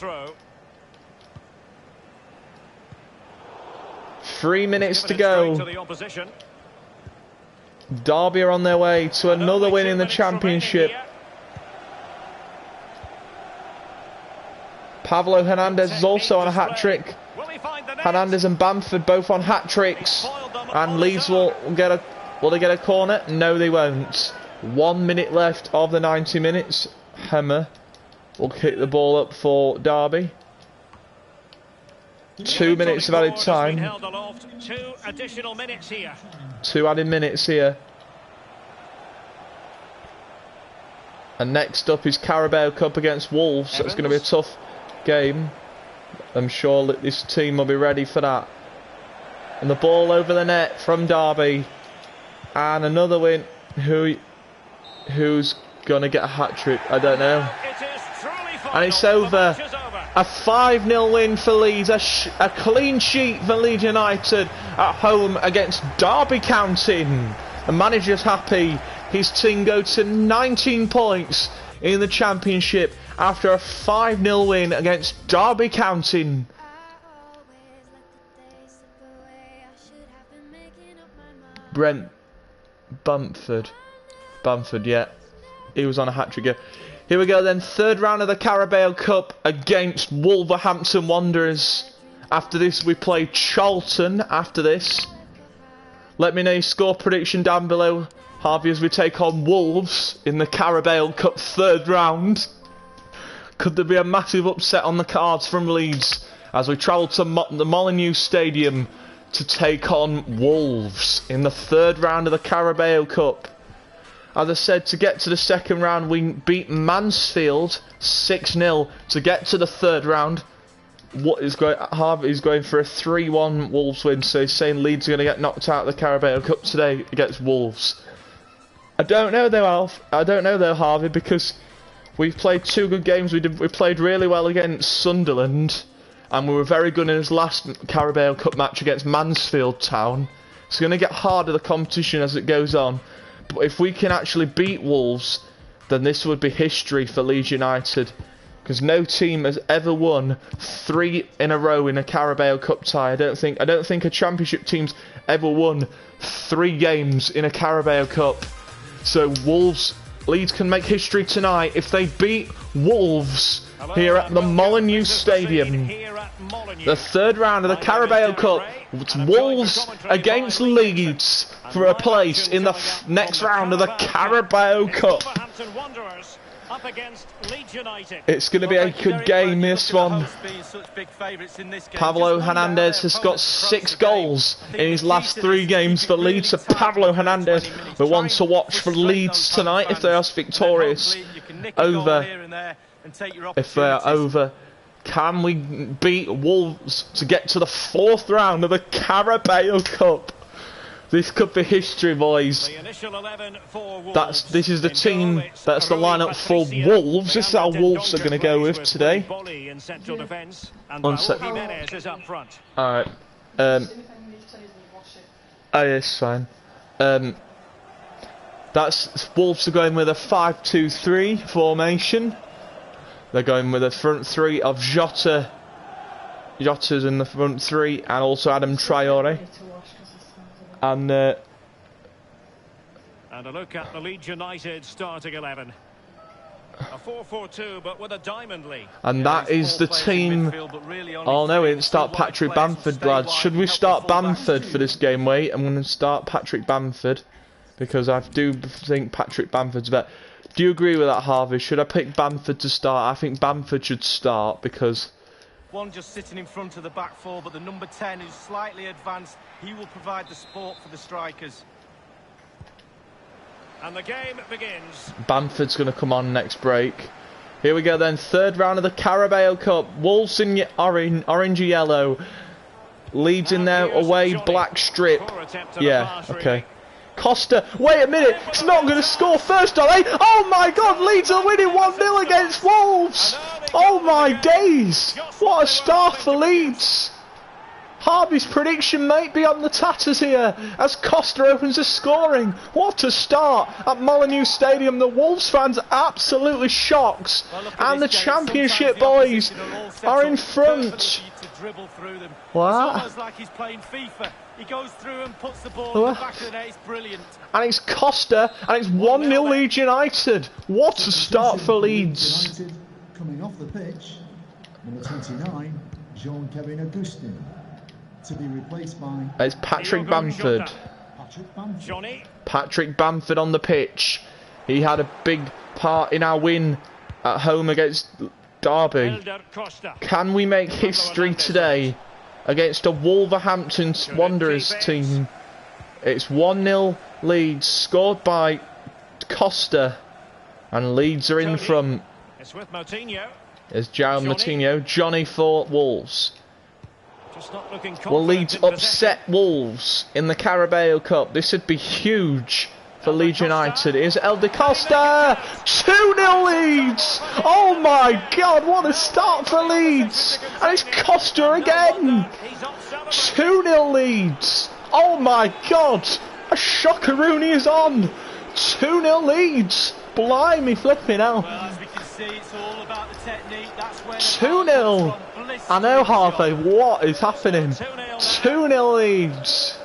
3 minutes to go. Derby are on their way to another win in the Championship. Pablo Hernandez is also on a hat-trick. Hernandez and Bamford both on hat-tricks. And Leeds will get a... Will they get a corner? No, they won't. 1 minute left of the 90 minutes. Hemmer will kick the ball up for Derby. 2 minutes of added time. 2 additional minutes here. 2 added minutes here. And next up is Carabao Cup against Wolves. That's going to be a tough game. I'm sure that this team will be ready for that. And the ball over the net from Derby. And another win. Who's going to get a hat-trick? I don't know. And it's over. A 5-0 win for Leeds. A clean sheet for Leeds United at home against Derby County. The manager's happy. His team go to 19 points in the Championship after a 5-0 win against Derby County. Brent Bamford, yeah, he was on a hat-trick. Here we go then, third round of the Carabao Cup against Wolverhampton Wanderers. After this we play Charlton after this. Let me know your score prediction down below, Harvey, as we take on Wolves in the Carabao Cup third round. Could there be a massive upset on the cards from Leeds as we travel to the Molineux Stadium to take on Wolves in the third round of the Carabao Cup? As I said, to get to the second round, we beat Mansfield 6-0. To get to the third round, Harvey's going for a 3-1 Wolves win, so he's saying Leeds are going to get knocked out of the Carabao Cup today against Wolves. I don't know though, Harvey, because we've played 2 good games. We played really well against Sunderland, and we were very good in his last Carabao Cup match against Mansfield Town. It's going to get harder, the competition, as it goes on. But if we can actually beat Wolves, then this would be history for Leeds United, because no team has ever won 3 in a row in a Carabao Cup tie. I don't think a Championship team's ever won 3 games in a Carabao Cup. So Leeds can make history tonight if they beat Wolves here at the Molineux Stadium. The third round of the Carabao Cup. It's Wolves against Leeds for a place in the next round of the Carabao Cup. It's going to be a good game, this one. Pablo Hernandez has got 6 goals in his last 3 games for Leeds. So Pablo Hernandez, the one to watch for Leeds tonight if they are victorious if they are over. Can we beat Wolves to get to the 4th round of the Carabao Cup? This could be history, boys. This is the team. That's the lineup for Wolves. This is how Wolves are going to go with today. Alright. Oh, yes, fine. That's Wolves are going with a 5-2-3 formation. They're going with a front 3 of Jota. Jota's in the front 3, and also Adam Traore. And a look at the Leeds United starting 11. A 4-4-2, but with a diamond lead. And that is the team. Oh no, we didn't start Patrick Bamford, lads. Should we start Bamford for this game? Wait, I'm going to start Patrick Bamford, because I do think Patrick Bamford's better. Do you agree with that, Harvey? Should I pick Bamford to start? I think Bamford should start because... One just sitting in front of the back 4, but the number 10 who's slightly advanced, he will provide the support for the strikers. And the game begins. Bamford's going to come on next break. Here we go then, third round of the Carabao Cup. Wolves in orange and yellow. Leeds in their away black strip. Yeah, okay. Costa, wait a minute, it's not going to score first, are they? Oh my God, Leeds are winning 1-0 against Wolves. Oh my days, what a start for Leeds. Harvey's prediction might be on the tatters here as Costa opens the scoring. What a start at Molineux Stadium. The Wolves fans are absolutely shocked. And the Championship boys are in front. Wow. It's almost like he's playing FIFA. He goes through and puts the ball in the back of the net. It's brilliant. And it's Costa, and it's 1-0 Leeds United. What a start for Leeds. Coming off the pitch, number 29, Jean-Kevin Augustin. To be replaced by It's Patrick Bamford. Patrick Bamford on the pitch. He had a big part in our win at home against Derby. Can we make history today against a Wolverhampton Wanderers team? It's 1-0 Leeds, scored by Costa, and Leeds are in front. It's with Moutinho. It's João Moutinho, Johnny for Wolves. Just not looking Will Leeds confident in upset Wolves in the Carabao Cup? This would be huge for Leeds United. Here's El De Costa! 2-0 Leeds! Oh my God, what a start for Leeds! And it's Costa again! 2-0 Leeds! Oh my God! A shockaroonie is on! 2-0 Leeds! Blimey flipping hell! Well, as we can see, it's all about the technique. That's where 2-0! I know, Harvey, what is happening? 2-0 Leeds.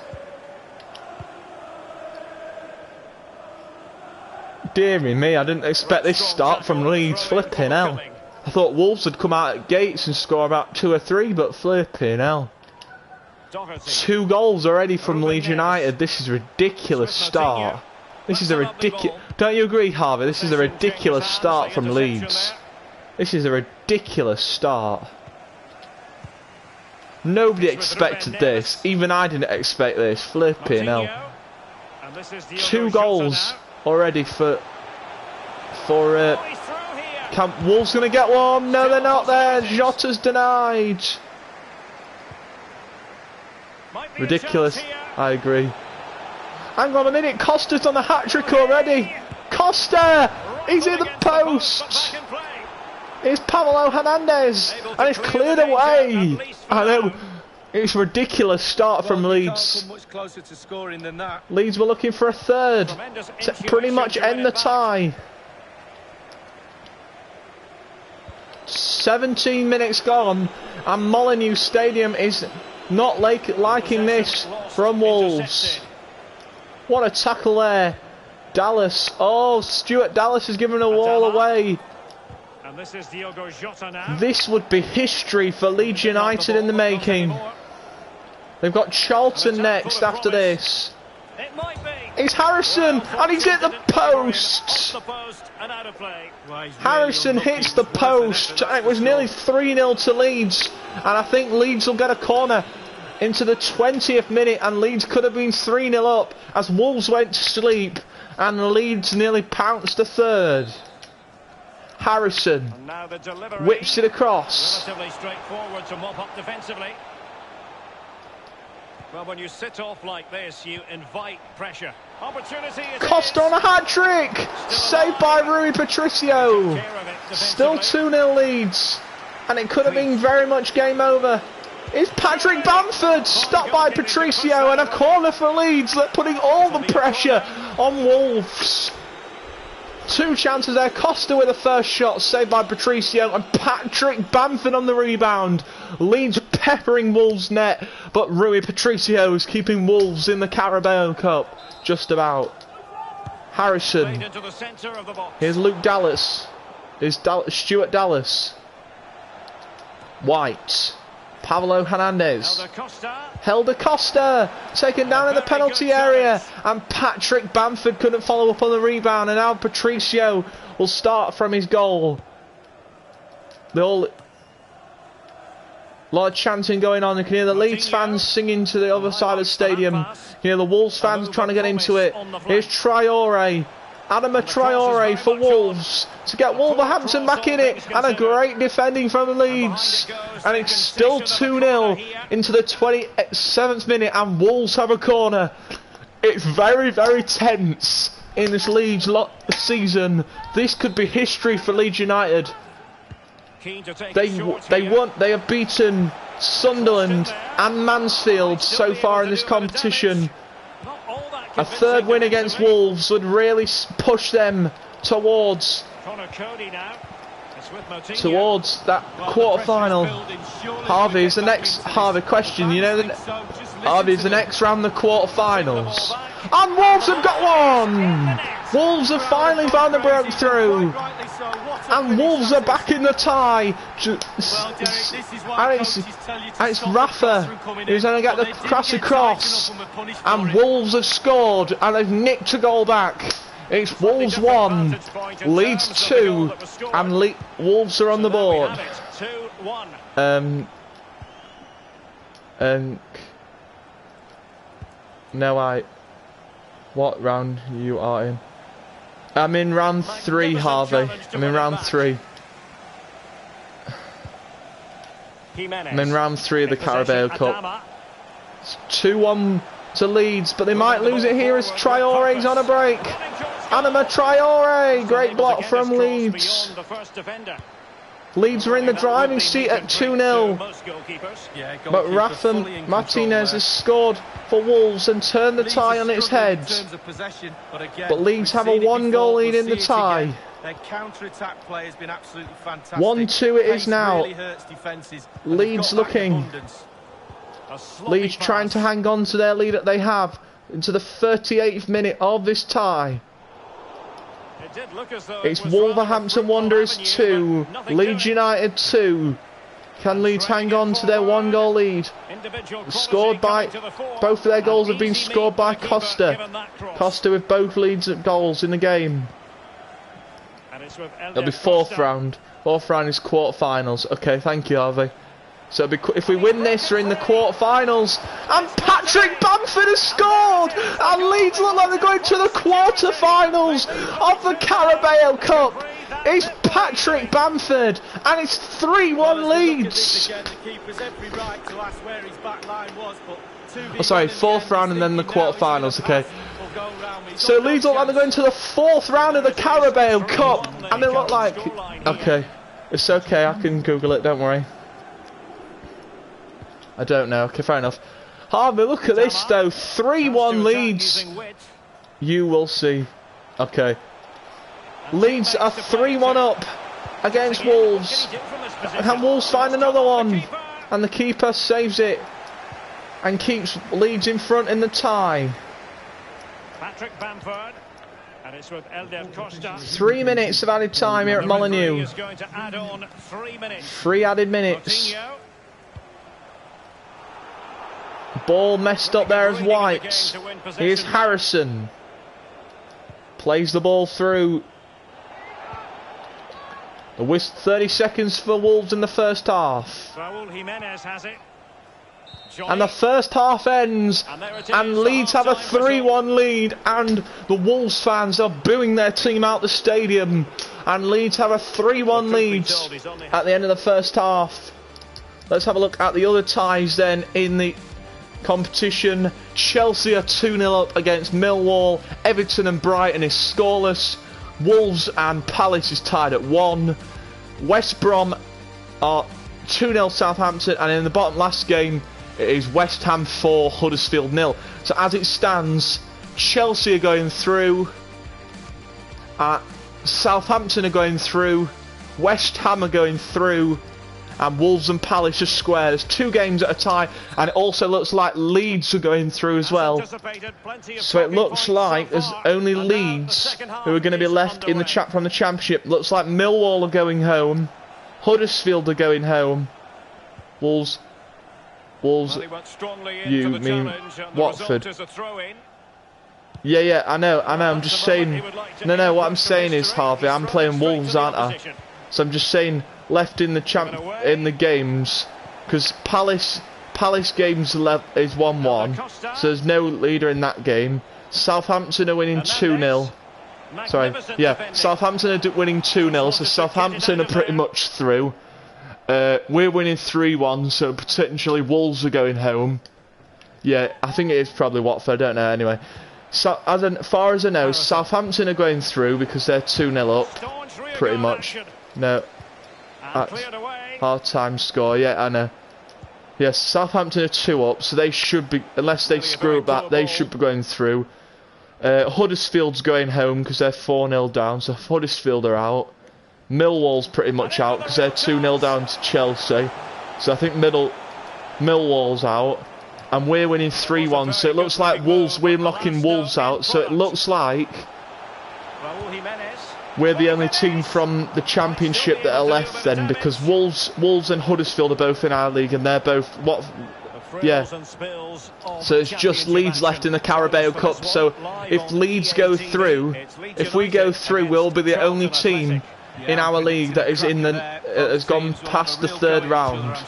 Deary me, I didn't expect this start from Leeds. Flipping hell. I thought Wolves would come out at gates and score about 2 or 3, but flipping hell. 2 goals already from Leeds United. This is a ridiculous start. This is a ridiculous... Don't you agree, Harvey? This is a ridiculous start from Leeds. This is a ridiculous start. Nobody expected this. Even I didn't expect this. Flipping hell. 2 goals already for Wolves going to get one. No, they're not there. Jota's denied. Ridiculous. I agree. Hang on a minute. Costa's on the hat-trick already. Costa! He's in the post. It's Pablo Hernandez, and it's cleared away. I know, it's a ridiculous start from Leeds. Leeds were looking for a third to pretty much end the tie. 17 minutes gone, and Molineux Stadium is not liking this from Wolves. What a tackle there. Dallas. Oh, Stuart Dallas has given a wall away. And this is Diogo Jota now. This would be history for Leeds United in the making. They've got Charlton next after this. It might be. It's Harrison, and he's hit the post. Harrison hits the post. It was nearly 3-0 to Leeds, and I think Leeds will get a corner into the 20th minute, and Leeds could have been 3-0 up as Wolves went to sleep, and Leeds nearly pounced a third. Harrison whips it across. Relatively straightforward to mop up defensively. Well, when you sit off like this, you invite pressure. Opportunity. Costa on a hat-trick! Saved by Rui Patricio. Still 2-0 Leeds, and it could have been very much game over. It's Patrick Bamford, stopped by Patricio, and a corner for Leeds, putting all the pressure on Wolves. 2 chances there. Costa with the first shot, saved by Patricio, and Patrick Bamford on the rebound. Leeds peppering Wolves' net, but Rui Patricio is keeping Wolves in the Carabao Cup. Just about. Harrison. Here's Luke Dallas. Here's Stuart Dallas. White. Pablo Hernandez. Helder Costa taken down in the penalty area, and Patrick Bamford couldn't follow up on the rebound, and now Patricio will start from his goal. A lot of chanting going on. You can hear the Leeds fans singing to the other side of the stadium. You hear the Wolves fans trying to get into it. Here's Traore. Adama Traore for Wolves to get Wolverhampton back in it, and a great defending from Leeds, and it's still 2-0 into the 27th minute, and Wolves have a corner. It's very, very tense in this Leeds season. This could be history for Leeds United. They have beaten Sunderland and Mansfield so far in this competition. A third win against Wolves would really push them towards that quarter-final. Harvey is the next question. You know, Harvey is the next round, the quarter-finals, and Wolves have got one. Wolves have finally found the breakthrough, and Wolves are back in the tie. And it's Rafa who's going to get the cross across, and Wolves have scored, and they've nicked a goal back. It's Wolves 1, Leeds 2, and Wolves are on the board. What round you are in? I'm in round 3, Harvey. I'm in round 3. I'm in round 3 of the Carabao Cup. It's 2-1 to Leeds, but they might lose it here as Traore's on a break. Anima Traore, great block from Leeds. Leeds are in the driving seat at 2-0. But Rafa Martinez has scored for Wolves and turned the tie on its head. But Leeds have a 1-goal lead in the tie. Their counter-attack play has been absolutely fantastic. 1-2 it is now. Leeds looking. Leeds trying to hang on to their lead that they have into the 38th minute of this tie. It's Wolverhampton Wanderers 2, Leeds United 2. Can Leeds hang on to their 1-goal lead? Scored by, both of their goals have been scored by Costa. Costa with both Leeds goals in the game. It'll be fourth round. Fourth round is quarter-finals. Okay, thank you, Harvey. So if we win this, we're in the quarter-finals. And Patrick Bamford has scored! And Leeds look like they're going to the quarter-finals of the Carabao Cup. It's Patrick Bamford, and it's 3-1 Leeds. Oh, sorry, fourth round and then the quarter-finals, okay. So Leeds look like they're going to the fourth round of the Carabao Cup. And they look like... Okay, it's okay, I can Google it, don't worry. I don't know. Okay, fair enough. Harvey, look at this though. 3-1 Leeds. You will see. Okay. Leeds are 3-1 up against Wolves. Can Wolves find another one? And the keeper saves it and keeps Leeds in front in the tie. Patrick Bamford. And it's with Elder Costa. 3 minutes of added time here at Molineux. 3 added minutes. Ball messed up there as White. Here's Harrison. Plays the ball through. The whisk 30 seconds for Wolves in the first half. And the first half ends. And Leeds have a 3-1 lead. And the Wolves fans are booing their team out the stadium. And Leeds have a 3-1 lead at the end of the first half. Let's have a look at the other ties then in the competition. Chelsea are 2-0 up against Millwall. Everton and Brighton is scoreless. Wolves and Palace is tied at 1. West Brom are 2-0 Southampton, and in the bottom last game it is West Ham 4, Huddersfield 0. So as it stands, Chelsea are going through, Southampton are going through, West Ham are going through, and Wolves and Palace are square. There's 2 games at a tie, and it also looks like Leeds are going through as well. So it looks like there's only Leeds who are going to be left in the from the Championship. Looks like Millwall are going home, Huddersfield are going home, Wolves, you mean Watford. Yeah, I know, I'm just saying, no, what I'm saying is, Harvey, I'm playing Wolves, aren't I? So I'm just saying, left in the games, because Palace games is 1-1, so there's no leader in that game. Southampton are winning 2-0. Sorry, yeah, Southampton are winning 2-0, so Southampton are pretty much through. We're winning 3-1, so potentially Wolves are going home. Yeah, I think it is probably Watford, I don't know, anyway. So, as far as I know, Southampton are going through because they're 2-0 up, pretty much. No, that's half-time score. Yeah, I know. Yes, Southampton are 2 up, so they should be, unless they screw up that, they should be going through. Huddersfield's going home because they're 4-0 down, so Huddersfield are out. Millwall's pretty much out because they're 2-0 down to Chelsea. So I think Millwall's out. And we're winning 3-1, so it looks like Wolves, we're knocking Wolves out, so it looks like we're the only team from the Championship that are left then, because Wolves and Huddersfield are both in our league, and they're both, yeah. So it's just Leeds left in the Carabao Cup, so if Leeds go through, if we go through, we'll be the only team in our league that is in the, has gone past the 3rd round.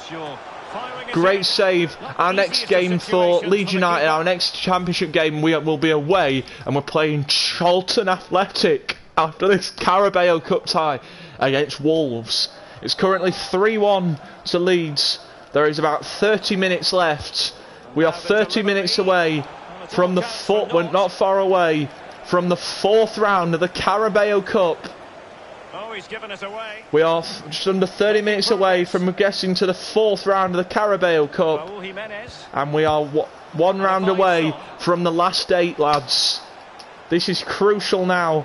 Great save. Our next game for Leeds United, our next Championship game, we will be away, and we're playing Charlton Athletic after this Carabao Cup tie against Wolves. It's currently 3-1 to Leeds. There is about 30 minutes left. We are 30 minutes away from the we're not far away from the 4th round of the Carabao Cup. He's given us away. We are just under 30 minutes away from getting to the 4th round of the Carabao Cup, and we are one round away from the last 8, lads. This is crucial now.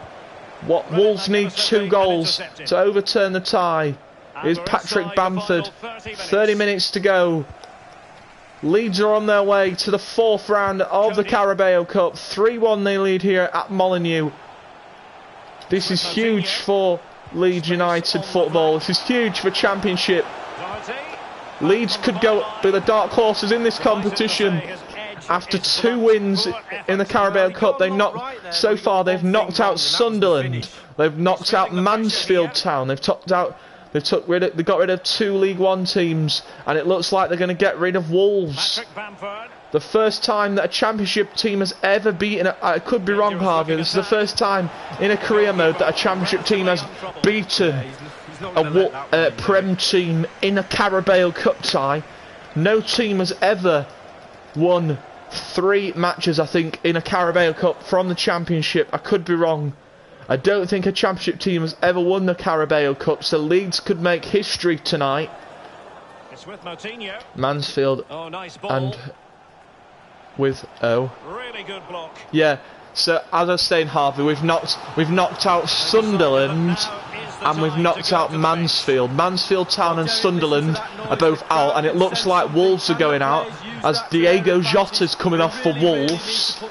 Wolves need 2 goals to overturn the tie. Here's Patrick Bamford. 30 minutes to go. Leeds are on their way to the 4th round of the Carabao Cup. 3-1 they lead here at Molineux. This is huge for Leeds United football. This is huge for Championship. Leeds could go be the dark horses in this competition. After 2 wins in the Carabao Cup, so far they've knocked out Sunderland. They've knocked out Mansfield Town. They've got rid of 2 League One teams, and it looks like they're going to get rid of Wolves. The first time that a Championship team has ever beaten, I could be wrong, Harvey, this is the first time in a career mode that a Championship team has beaten a Prem team in a Carabao Cup tie. No team has ever won 3 matches, I think, in a Carabao Cup from the Championship. I could be wrong. I don't think a Championship team has ever won the Carabao Cup, so Leeds could make history tonight. It's with Moutinho. Mansfield nice ball. And with really good block. Yeah, so as I was saying, Harvey, we've knocked out Sunderland and we've knocked out Mansfield. Mansfield Town and Sunderland are both out, and it looks like Wolves are going out as Diego Jota's coming off for Wolves.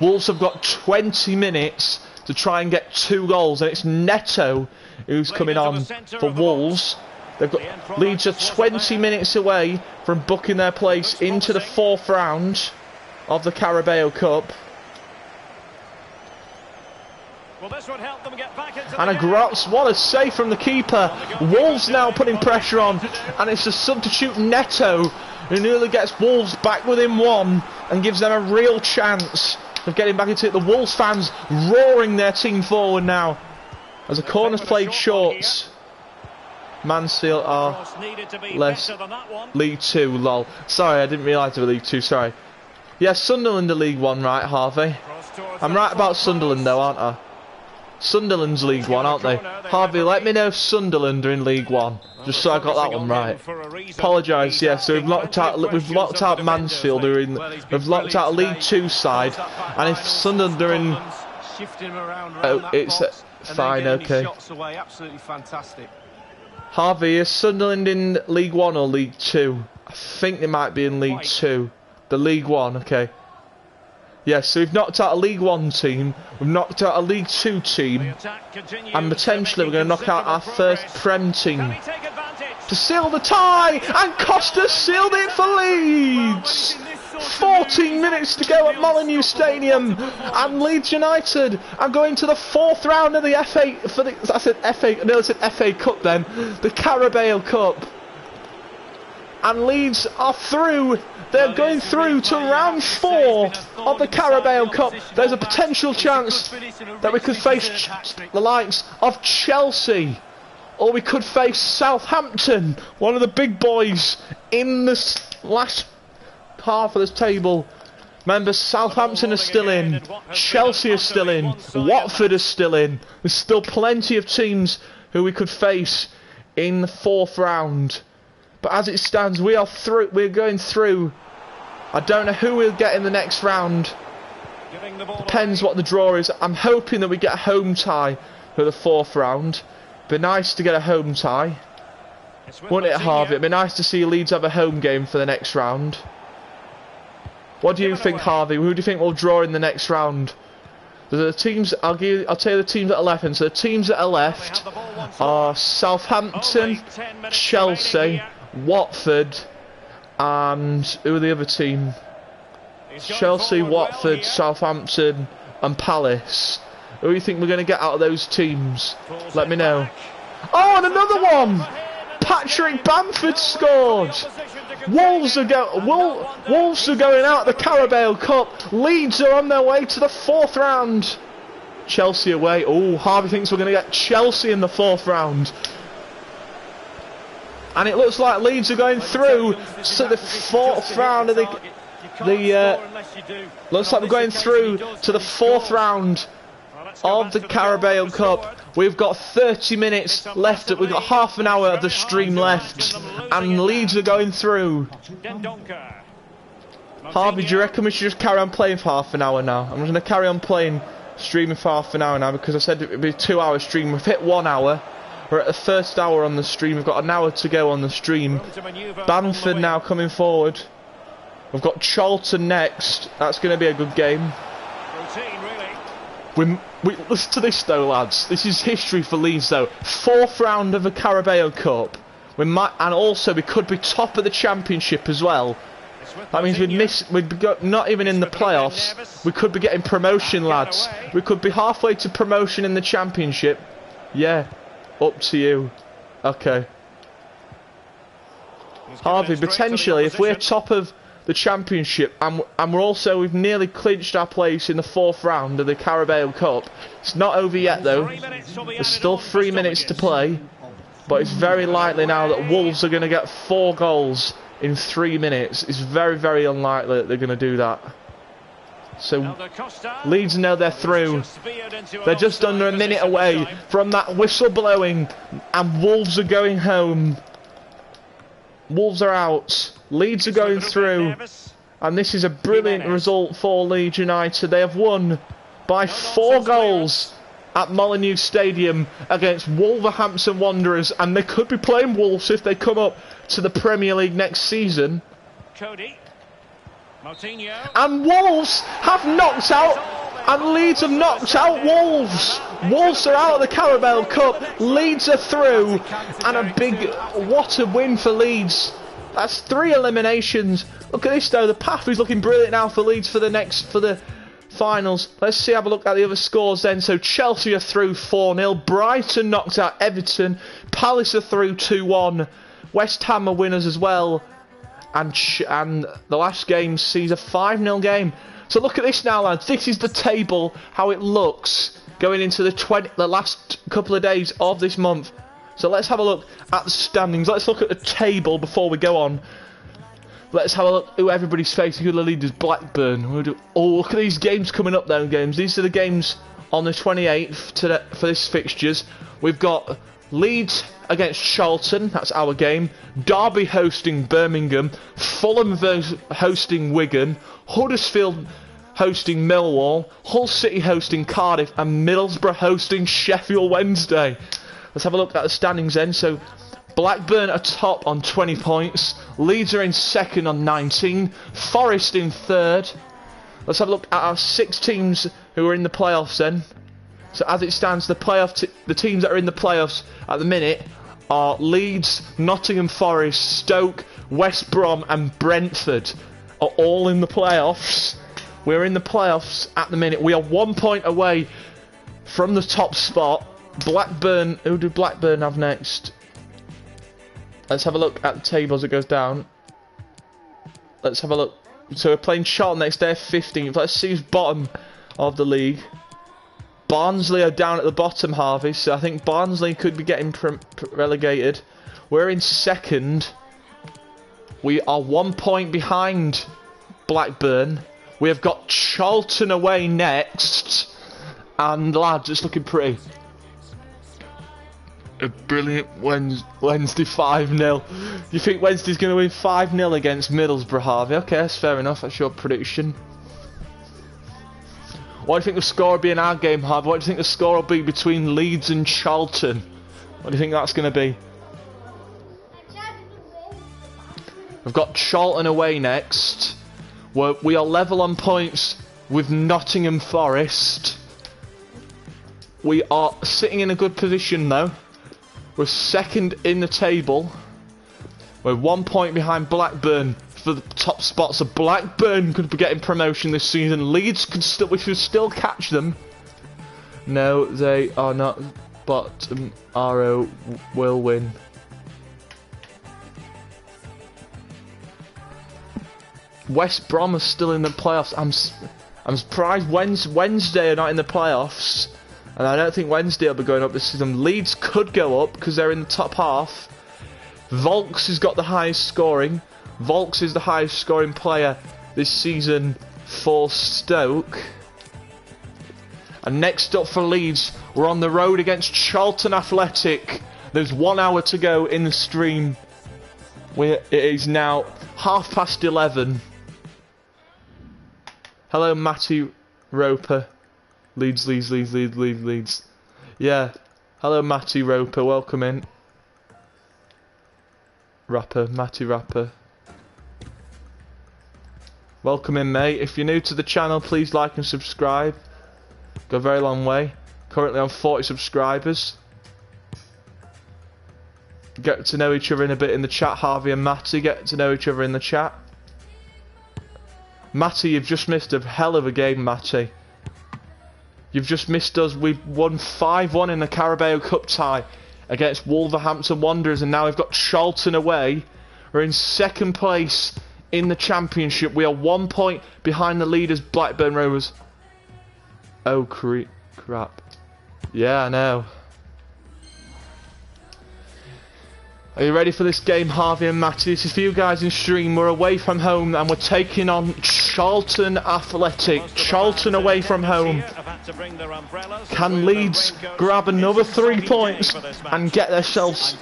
Wolves have got 20 minutes to try and get 2 goals, and it's Neto who's coming on for Wolves. They've got Leeds are 20 minutes away from booking their place into the 4th round of the Carabao Cup. And a Grots, what a save from the keeper. Wolves now putting pressure on, and it's a substitute Neto who nearly gets Wolves back within 1 and gives them a real chance of getting back into it. The Wolves fans roaring their team forward now as a corner's played short. Mansfield are less League 2, lol. Sorry, I didn't realise they were League 2, sorry. Yeah, Sunderland are League 1, right, Harvey? I'm right about Sunderland though, aren't I? Sunderland's League 1, aren't they? Harvey, let me know if Sunderland are in League 1, just so I got that one right. Apologise, yeah, so we've locked out Mansfield, we've locked out a League 2 side, and if Sunderland are in... Oh, it's fine, okay. Absolutely fantastic. Harvey, is Sunderland in League 1 or League 2? I think they might be in League 2. The League 1, okay. Yes, so we've knocked out a League 1 team, we've knocked out a League 2 team, and potentially we're going to knock out our first Prem team. To seal the tie, and Costa sealed it for Leeds! 14 minutes to go at Molineux Stadium, and Leeds United are going to the 4th round of the FA Cup then, the Carabao Cup. And Leeds are through. They're going through to round 4 of the Carabao Cup. There's a potential chance that we could face the likes of Chelsea, or we could face Southampton, one of the big boys in this last half of this table. Remember, Southampton are still in, Chelsea are still in, Watford are still in. There's still plenty of teams who we could face in the 4th round. But as it stands, we are through. We're going through. I don't know who we'll get in the next round. Depends what the draw is. I'm hoping that we get a home tie for the 4th round. Be nice to get a home tie. Wouldn't it, Harvey? It'd be nice to see Leeds have a home game for the next round. What do you think, Harvey? Who do you think will draw in the next round? The teams, I'll tell you the teams that are left. And so the teams that are left are Southampton, Chelsea, Watford, and who are the other team? Chelsea, Watford, Southampton, and Palace. Who do you think we're going to get out of those teams? Let me know. Oh, and another one! Patrick Bamford scored! Wolves are going out the Carabao Cup. Leeds are on their way to the 4th round. Chelsea away. Oh, Harvey thinks we're going to get Chelsea in the 4th round. And it looks like Leeds are going through to the 4th round of looks like we're going through to the 4th round of the Carabao Cup. We've got 30 minutes left. We've got half an hour of the stream left, and Leeds are going through. Harvey, do you reckon we should just carry on playing for half an hour now? I'm going to carry on playing, streaming for half an hour now, because I said it would be a 2-hour stream. We've hit 1 hour. We're at the first hour on the stream. We've got an hour to go on the stream. Bamford now coming forward. We've got Charlton next. That's going to be a good game. Listen to this though, lads. This is history for Leeds though. 4th round of the Carabao Cup. And also we could be top of the Championship as well. That means we'd be not even in the playoffs. We could be getting promotion, lads. We could be halfway to promotion in the Championship. Yeah, up to you. Okay. Harvey, potentially, if we're top of the Championship and we've nearly clinched our place in the 4th round of the Carabao Cup. It's not over yet though. There's still 3 minutes to play, but it's very likely now that Wolves are going to get 4 goals in 3 minutes. It's very, very unlikely that they're going to do that. So Leeds know they're through. They're just under a minute away from that whistle blowing, and Wolves are going home. Wolves are out. Leeds are going through. And this is a brilliant result for Leeds United. They have won by 4 goals at Molineux Stadium against Wolverhampton Wanderers. And they could be playing Wolves if they come up to the Premier League next season. And Wolves have knocked out. And Leeds have knocked out Wolves. Wolves are out of the Carabao Cup. Leeds are through. And a big, what a win for Leeds. That's 3 eliminations. Look at this though. The path is looking brilliant now for Leeds for the finals. Let's have a look at the other scores then. So Chelsea are through 4-0. Brighton knocked out Everton. Palace are through 2-1. West Ham are winners as well. And the last game sees a 5-0 game. So look at this now, lads. This is the table, how it looks going into the last couple of days of this month. So let's have a look at the standings. Let's look at the table before we go on. Let's have a look who everybody's facing. Who the lead is? Blackburn. Oh, look at these games coming up now. These are the games on the 28th for this fixtures. We've got Leeds against Charlton. That's our game. Derby hosting Birmingham. Fulham hosting Wigan. Huddersfield hosting Millwall. Hull City hosting Cardiff. And Middlesbrough hosting Sheffield Wednesday. Let's have a look at the standings then. So Blackburn are top on 20 points. Leeds are in second on 19. Forest in third. Let's have a look at our 6 teams who are in the playoffs then. So as it stands, the teams that are in the playoffs at the minute are Leeds, Nottingham Forest, Stoke, West Brom and Brentford are all in the playoffs. We're in the playoffs at the minute. We are 1 point away from the top spot. Blackburn, who do Blackburn have next? Let's have a look at the table as it goes down. Let's have a look. So we're playing Charlton next, they're 15th. Let's see who's bottom of the league. Barnsley are down at the bottom, Harvey, so I think Barnsley could be getting relegated. We're in second. We are 1 point behind Blackburn. We have got Charlton away next. And lads, it's looking pretty. A brilliant Wednesday 5-0. You think Wednesday's going to win 5-0 against Middlesbrough, Harvey? Okay, that's fair enough. That's your prediction. What do you think the score will be in our game, Harvey? What do you think the score will be between Leeds and Charlton? What do you think that's going to be? We've got Charlton away next. We are level on points with Nottingham Forest. We are sitting in a good position though. We're second in the table. We're 1 point behind Blackburn for the top spot. So Blackburn could be getting promotion this season. Leeds could still, we should still catch them. No, they are not. But RO will win. West Brom are still in the playoffs. I'm surprised Wednesday are not in the playoffs. And I don't think Wednesday will be going up this season. Leeds could go up because they're in the top half. Volks has got the highest scoring. Volks is the highest scoring player this season for Stoke. And next up for Leeds, we're on the road against Charlton Athletic. There's 1 hour to go in the stream. It is now 11:30. Hello, Matty Roper. Leeds. Yeah. Hello, Matty Roper. Welcome in. Matty Rapper. Welcome in, mate. If you're new to the channel, please like and subscribe. Go a very long way. Currently on 40 subscribers. Get to know each other in a bit in the chat. Harvey and Matty get to know each other in the chat. Matty, you've just missed a hell of a game, Matty. You've just missed us. We've won 5-1 in the Carabao Cup tie against Wolverhampton Wanderers, and now we've got Charlton away. We're in second place in the Championship. We are 1 point behind the leaders, Blackburn Rovers. Oh, crap. Yeah, I know. Are you ready for this game, Harvey and Matty? This is for you guys in stream. We're away from home and we're taking on Charlton Athletic. Charlton away from home. Can Leeds grab another 3 points and get themselves...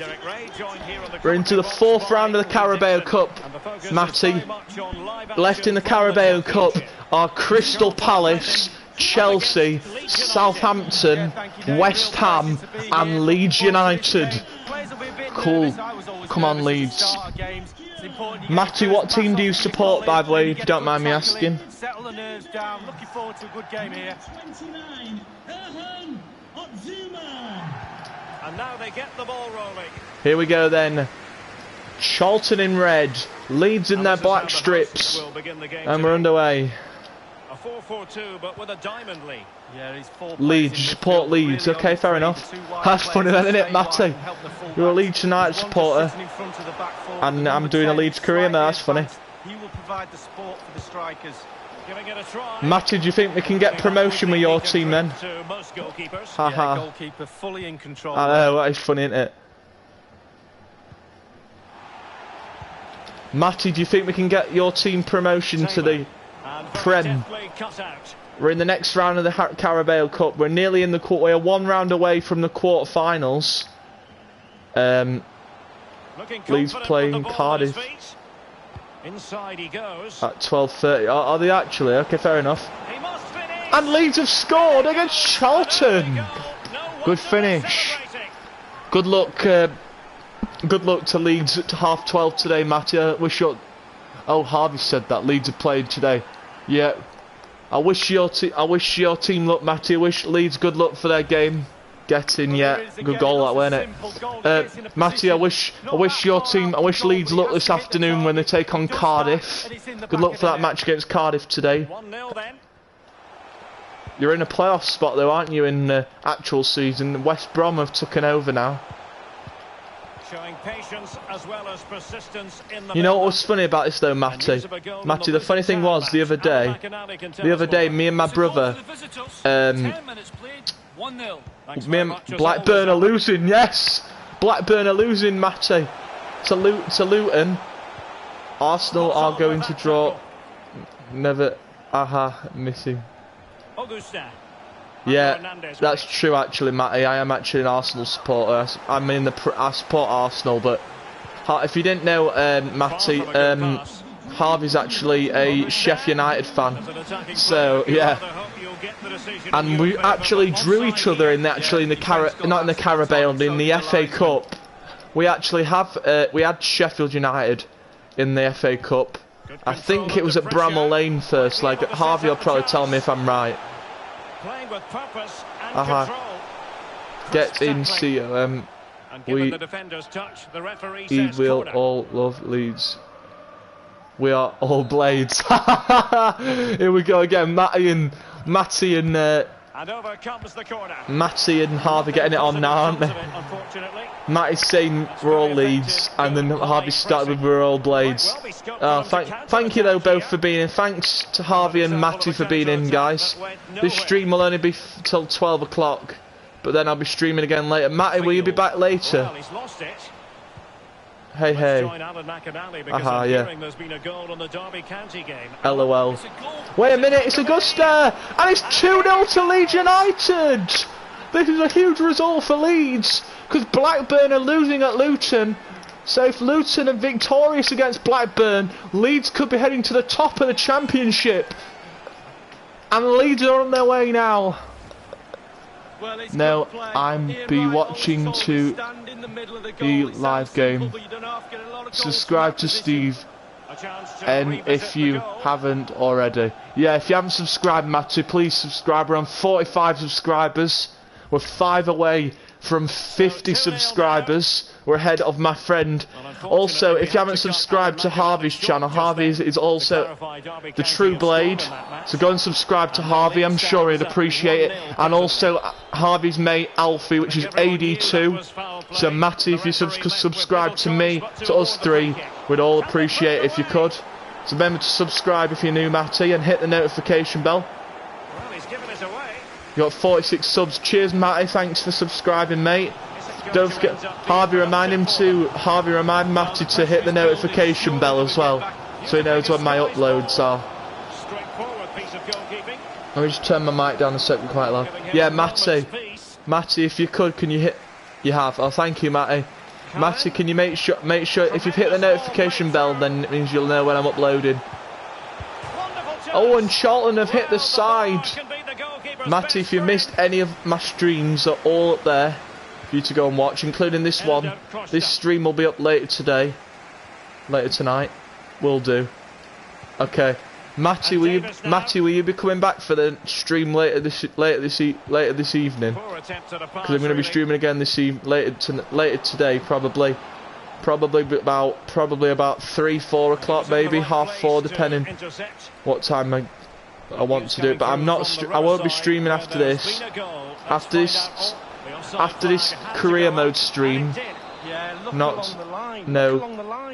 We're into the 4th round of the Carabao Cup, Matty. Left in the Carabao Cup are Crystal Palace, Chelsea, Southampton, West Ham and Leeds United. Cool. Come on, Leeds. Matty, what team do you support, by the way, if you don't mind me asking? Settle the nerves down. Looking forward to a good game here. 29, and now they get the ball rolling. Here we go then. Charlton in red, Leeds in their black strips, and we're underway. A 4-4-2, but with a diamond lead. Yeah, he's 4 Leeds, support Leeds. Okay, fair enough. That's funny then, isn't it, Matty? You're a Leeds United supporter, and I'm doing a Leeds career now. That's funny. He will provide the support for the strikers. Giving it a try. Matty, do you think we can get promotion with your team then? Haha. Goalkeeper fully in control. I know, that is funny, isn't it? Matty, do you think we can get your team promotion to the Prem? We're in the next round of the Carabao Cup. We're nearly in the quarter. We're 1 round away from the quarterfinals. Leeds playing Cardiff Inside he goes. at 12:30. Are they actually? Okay, fair enough. And Leeds have scored against Charlton. Good finish. Good luck. Good luck to Leeds at 12:30 today, Matty. Wish your... Oh, Harvey said that Leeds have played today. Yeah. I wish your team luck, Matty. I wish Leeds good luck for their game. Getting, yeah, good goal that, wasn't it? Matty, I wish Leeds luck this afternoon when they take on Cardiff. Good luck for that match against Cardiff today. You're in a playoff spot though, aren't you, in the actual season? West Brom have taken over now. Showing patience as well as persistence in the... You know what was funny about this though, Matty? Matty, the funny thing was the other day, me and my brother, me and Blackburn are losing. Yes, Blackburn are losing, Matty, to Luton. Arsenal are going to draw. Never Aha, missing. Augustin. Yeah, that's true actually, Matty. I am actually an Arsenal supporter. I'm in the I support Arsenal, but if you didn't know, Matty, Harvey's actually a Sheffield United fan. So yeah, and we actually drew each other in not in the Carabao, in the FA Cup. We actually we had Sheffield United in the FA Cup. I think it was at Bramall Lane first. Like Harvey will probably tell me if I'm right. Playing with purpose and control. Get in, COM. We will all love Leeds. We are all Blades. Here we go again. Matty and over comes the corner. Matty and Harvey getting it on now, aren't they? Matty's saying we're all Leeds, and then Harvey started with we're all Blades. Thank you though both for being in. Thanks to Harvey and Matty for being in, guys. This stream will only be till 12 o'clock, but then I'll be streaming again later. Matty, will you be back later? Hey, hey. Aha, yeah. LOL. Wait a minute, it's Augusta! And it's 2-0 to Leeds United! This is a huge result for Leeds, because Blackburn are losing at Luton. So if Luton are victorious against Blackburn, Leeds could be heading to the top of the Championship. And Leeds are on their way now. No, I'm be watching to the live game. Subscribe to Steve, and if you haven't already. Yeah, if you haven't subscribed, Matty, please subscribe. We're on 45 subscribers. We're 5 away from 50 subscribers. We're ahead of my friend. Also, if you haven't subscribed to Harvey's channel, Harvey is also the True Blade. So go and subscribe to Harvey. I'm sure he'd appreciate it. And also Harvey's mate Alfie, which is AD2. So Matty, if you subscribe to me, to us three, we'd all appreciate it if you could. So remember to subscribe if you're new, Matty, and hit the notification bell. You got 46 subs. Cheers, Matty. Thanks for subscribing, mate. Don't forget, Harvey remind Matty to hit the notification bell as well, so he knows when my uploads are. Let me just turn my mic down a second, quite loud. Yeah, Matty, if you could, can you hit? You have. Oh, thank you, Matty. Matty, can you make sure if you've hit the notification bell, then it means you'll know when I'm uploading. Oh, and Charlton have hit the side. Matty, if you missed any of my streams, they're all up there for you to go and watch, including this one. This stream will be up later tonight. Will do. Okay, Matty, will you be coming back for the stream later this evening? Because I'm going to be streaming again later today, probably about 3-4 o'clock, maybe 3:30, depending what time I want to do it. But I won't be streaming after this. After this career mode stream,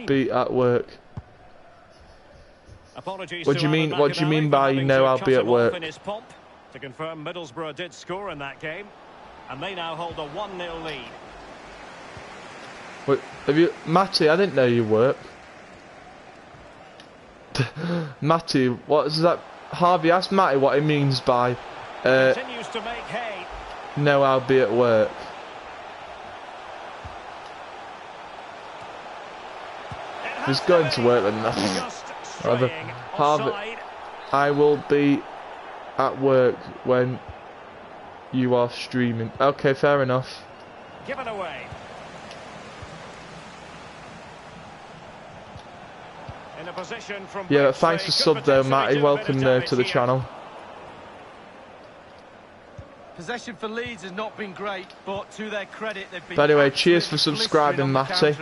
be at work. What do you mean? What do you mean by no? I'll be at work. To confirm, Middlesbrough did score in that game, and they now hold a 1-0 lead. Wait, Matty? I didn't know you work. Matty, what is that? Harvey, ask Matty what he means by. Continues to make hay. No, I'll be at work. He's going to work then. Harvey, I will be at work when you are streaming. Okay, fair enough. Given away. In a position from yeah, but thanks for sub though, Matty. Welcome to the channel. Possession for Leeds has not been great, but to their credit, they've been. But anyway, cheers for subscribing, Matty.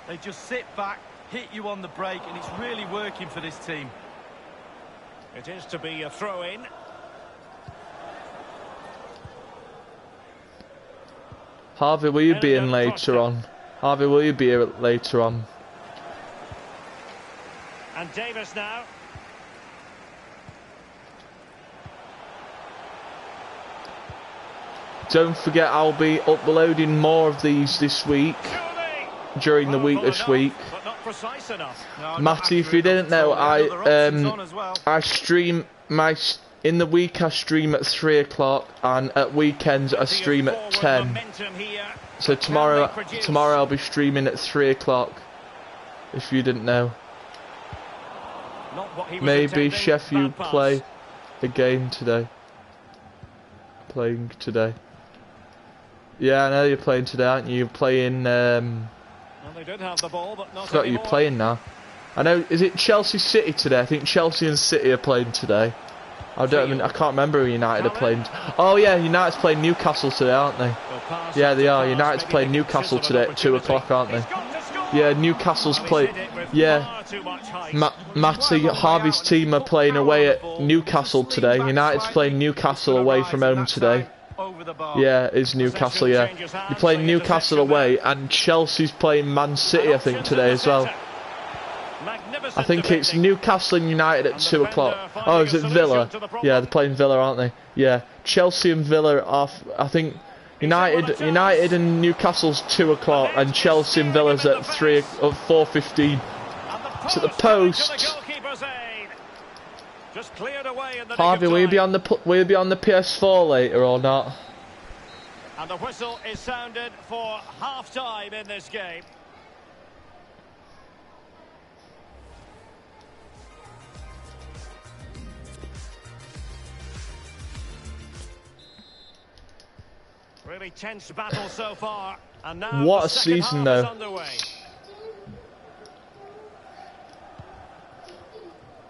They just sit back, hit you on the break, and it's really working for this team. It is to be a throw-in. Harvey, will you be in later on? Harvey, will you be here later on? And Davis now. Don't forget, I'll be uploading more of these this week, during the week this week. Matty, if you didn't know, I stream in the week I stream at 3 o'clock, and at weekends I stream at 10. So tomorrow I'll be streaming at 3 o'clock. If you didn't know. Maybe Sheffield play a game today. Playing today. Yeah, I know you're playing today, aren't you? You're playing. Well, they did have the ball, but not forgot you're playing now. I know. Is it Chelsea City today? I think Chelsea and City are playing today. I can't remember who United are playing. Oh yeah, United's playing Newcastle today, aren't they? Yeah, they are. United's playing Newcastle today at 2 o'clock, aren't they? Yeah, Newcastle's playing. Yeah, Matty, Harvey's team are playing away at Newcastle today. United's playing Newcastle away from home today. Yeah, it's Newcastle, yeah. You're playing Newcastle away, and Chelsea's playing Man City, I think, today as well. I think it's Newcastle and United at 2 o'clock. Oh, is it Villa? Yeah, they're playing Villa, aren't they? Yeah, Chelsea and Villa are, I think, United and Newcastle's 2 o'clock, and Chelsea and Villa's at 4:15. It's at the post. Harvey, will you be on the PS4 later or not? And the whistle is sounded for half-time in this game. Really tense battle so far, and now what a season though.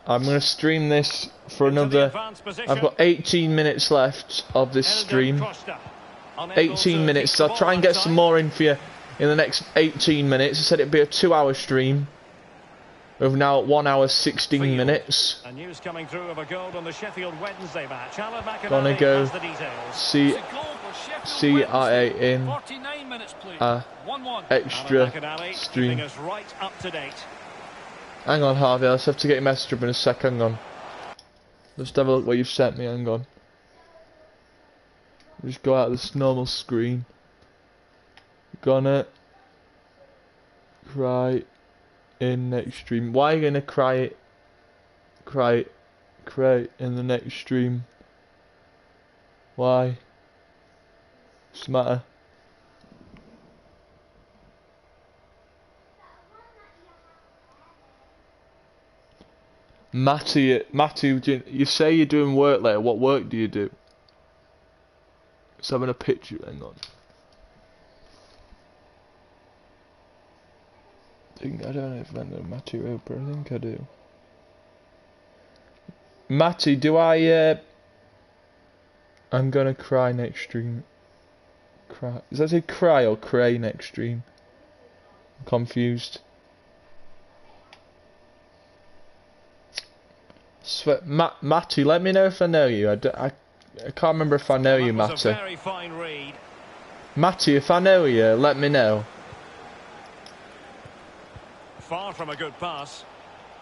I'm going to stream this for another. I've got 18 minutes left of this stream. 18 minutes, so I'll try and get some more in for you in the next 18 minutes. I said it'd be a 2-hour stream. We're now at 1 hour 16 minutes. A news coming through of a goal on the Sheffield Wednesday match. Gonna go CIA in extra stream. Hang on, Harvey, I'll just have to get your message up in a sec. Hang on. Just have a look what you've sent me. Hang on. Just go out of this normal screen. Gonna cry in next stream. Why are you gonna cry in the next stream? Why? What's the matter? Matty, you say you're doing work later. What work do you do? Just having a picture. Hang on. I don't know if I know Matty Roper. I think I do. Matty, do I? I'm gonna cry next stream. Cry. Does that say cry or cray next stream? I'm confused. Matty, let me know if I know you. I can't remember if I know you, Matty. Matty, if I know you, let me know. Far from a good pass.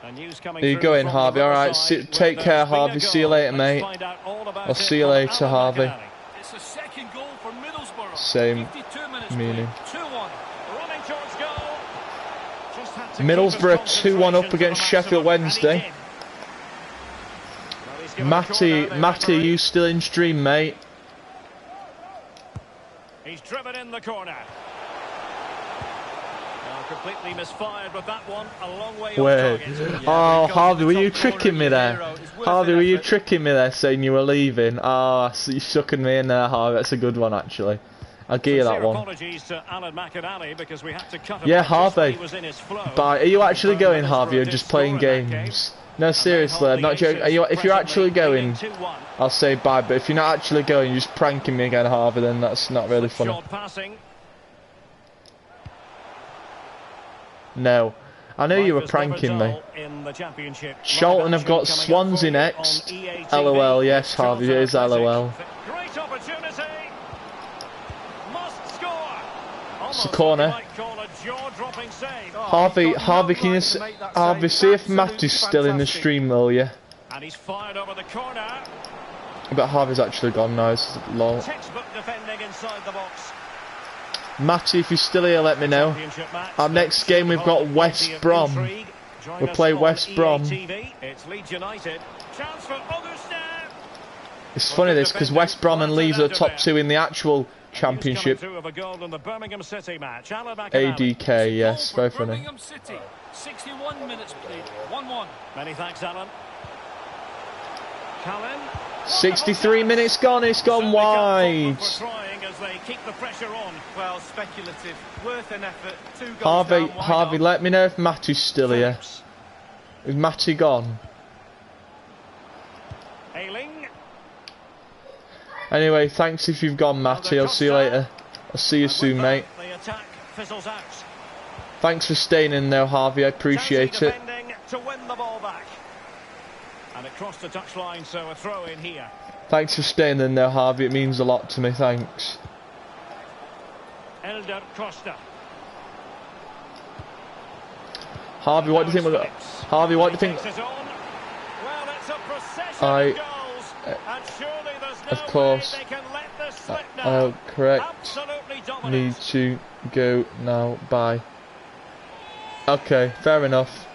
Are you going, Harvey? Alright, take care, Harvey. See you later, mate. I'll see you later, Harvey. Same meaning. Middlesbrough 2-1 up against Sheffield Wednesday. Matty, are you still in stream, mate? He's driven in the corner. Completely misfired with that one. A long way off target. Oh, Harvey, were you tricking me there? Harvey, were you tricking me there, saying you were leaving? Ah, oh, you sucking me in there, Harvey. That's a good one, actually. I'll give you that one. Apologies to Alan McInally because we had to cut him. Yeah, Harvey. Bye. Are you actually going, Harvey, or just playing games? No, seriously, I'm not joking. If you're actually going, I'll say bye. But if you're not actually going, you're just pranking me again, Harvey. Then that's not really funny. No, I know you were pranking me. Charlton have got Swansea next. LOL, yes, Harvey, it is LOL. It's a corner. Harvey, can you Harvey, see if Matty's still in the stream, will you? And he's fired over the corner. But Harvey's actually gone now. It's long. Textbook defending inside the box. Matty, if you're still here, let me know. Our next game, we've got West Brom. We'll play West Brom. It's Leeds United. Chance for others now. It's funny this because West Brom and Leeds are the top two in the actual championship. ADK, yes, very funny. Birmingham City. 61 minutes played. 1-1. Many thanks, Alan. Callan. 63 minutes gone, it's gone wide. Trying as they keep the pressure on. Well, speculative. Worth an effort. 2 goals Harvey, down, why Harvey, not? let me know if Matty's still here. Is Matty gone? Ailing. Anyway, thanks if you've gone, Matty. I'll see you later. I'll see you soon, mate. The attack fizzles out. Thanks for staying in there, Harvey. I appreciate Chelsea it. defending to win the ball back. And it crossed the touchline, so a throw in here. Thanks for staying in there, Harvey. It means a lot to me. Thanks. Elder Costa. Harvey, what do you think? Harvey, what do you think? Takes it on. Well, it's a procession of goals, and surely there's no of course, way they can let this slip now. correct. Absolutely dominant. Need to go now. Bye. Okay, fair enough.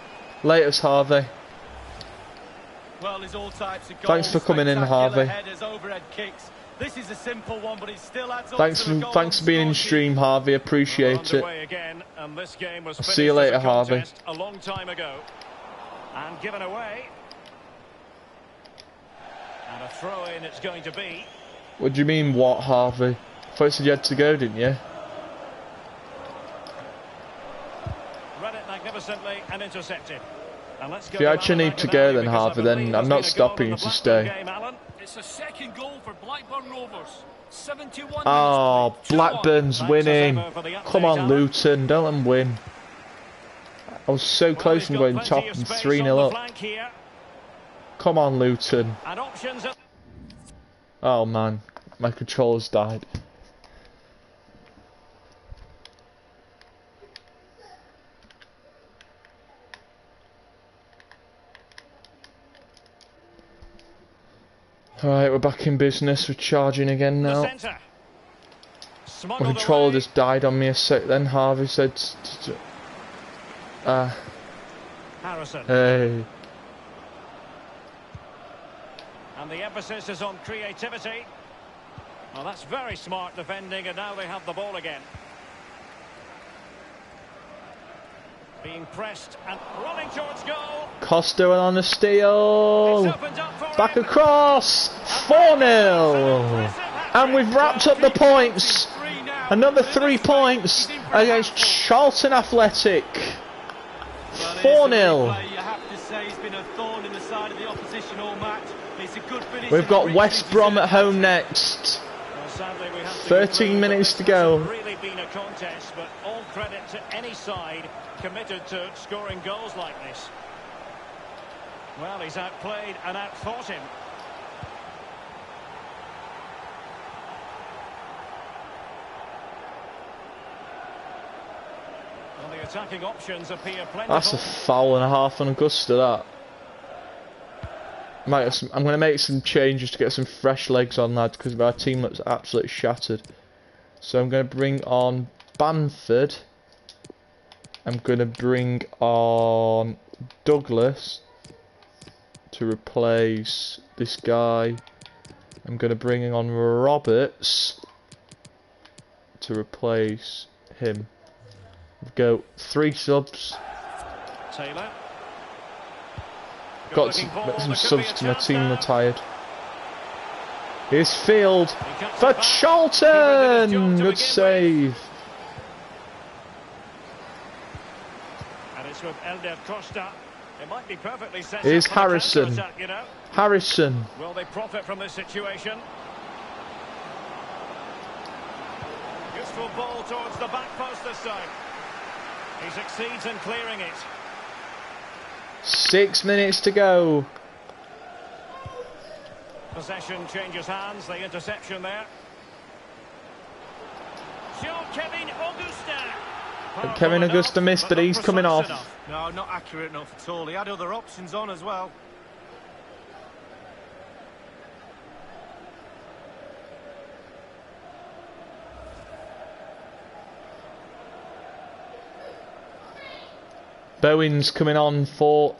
Latest, Harvey. Well, there's all types of goals. Thanks for coming in, Harvey. Headers, overhead kicks. This is a simple one, but it still adds up Thanks to the for goals for being in stream, Harvey. Appreciate it. Again, and this game was I'll see you later, Harvey. A long time ago, and given away, and a throw in it's going to be. What do you mean, what, Harvey? I thought you said you had to go, didn't you? Read it magnificently and intercepted. And let's go. If you actually need to go, then Harvey, then I'm not stopping you to stay. It's a second goal for Blackburn Rovers. 71 Oh, minutes played. 2-1. Blackburn's winning. Come on, Luton, don't let them win. I was so close from going top and 3-0 up. Come on, Luton. Oh man, my controller's died. Alright, we're back in business. We're charging again now. My controller just died on me a sec then. Harvey said... Harrison. Hey. And the emphasis is on creativity. Well, that's very smart defending, and now they have the ball again. Being pressed and running towards goal. Costa on the steal. Back across. 4-0. And we've wrapped up the points. Another 3 points against Charlton Athletic. 4-0. We've got West Brom at home next. 13 minutes to go. Really been a contest, but all credit to any side committed to scoring goals like this. Well, he's outplayed and outfought him. Well, the attacking options appear plentiful. That's a foul and a half on Augusta, that. I'm going to make some changes to get some fresh legs on, lads, because our team looks absolutely shattered. So I'm going to bring on Bamford. I'm going to bring on Douglas to replace this guy. I'm going to bring on Roberts to replace him. We've got 3 subs. Taylor. Got some subs to my team retired. Here's Field for Charlton. Good save. And it's with Elder Costa. It might be perfectly set. Here's Harrison. Attack, you know. Harrison. Will they profit from this situation? Useful ball towards the back post this time. He succeeds in clearing it. 6 minutes to go. Possession changes hands. The interception there. Kevin Augusta. Kevin Augusta missed, but he's coming off. No, not accurate enough at all. He had other options on as well. Bowen's coming on for...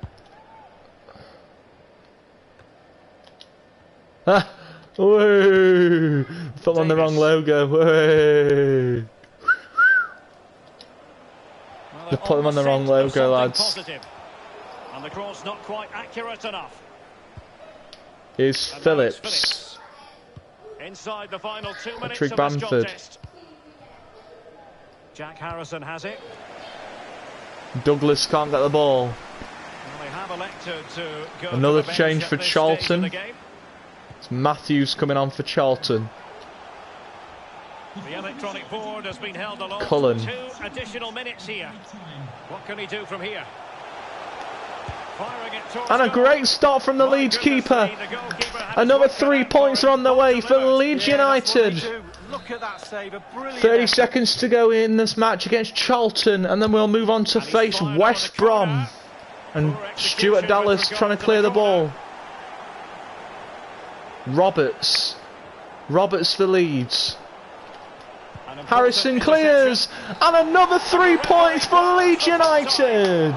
Whoa! Put on the wrong logo. Whoa! Well, They put them on the wrong logo, lads. Positive. And the cross not quite accurate enough. Here's And now it's Phillips. Phillips. Inside the final 2 minutes Patrick of this Bamford. contest. Jack Harrison has it. Douglas can't get the ball. Well, they have elected to go Another to the change bench for at this stage of Charlton. the game. It's Matthews coming on for Charlton. The electronic board has been held along Cullen. 2 additional minutes here. What can he do from here? Firing it towards And a goal. great start from the My Leeds goodness keeper. me, the goalkeeper had Another his work 3 cut out points for are him. on the way for Leeds Yeah, that's what we United. do. Look at that save, a brilliant 30 effort. seconds to go in this match against Charlton, and then we'll move on to And he's face fired West on the corner. Brom. And Poor execution Stuart with Dallas regard trying to to clear the the ball. Roberts for Leeds. An important Harrison clears, and another 3 points for Leeds United.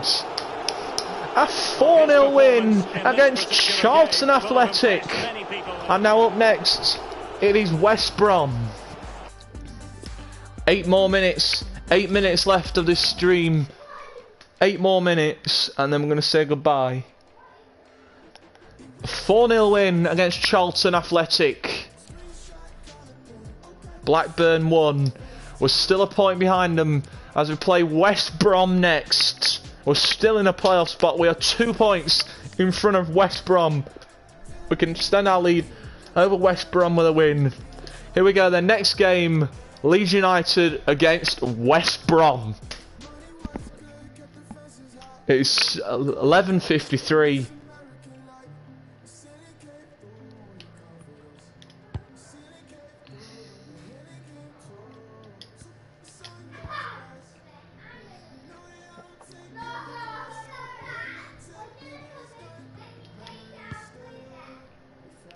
A 4-0 win against Charlton Athletic. And now up next, it is West Brom. 8 more minutes. 8 minutes left of this stream. 8 more minutes, and then we're going to say goodbye. 4-0 win against Charlton Athletic. Blackburn 1. We're still a point behind them as we play West Brom next. We're still in a playoff spot. We are 2 points in front of West Brom. We can extend our lead over West Brom with a win. Here we go, the next game. Leeds United against West Brom. It's 11:53.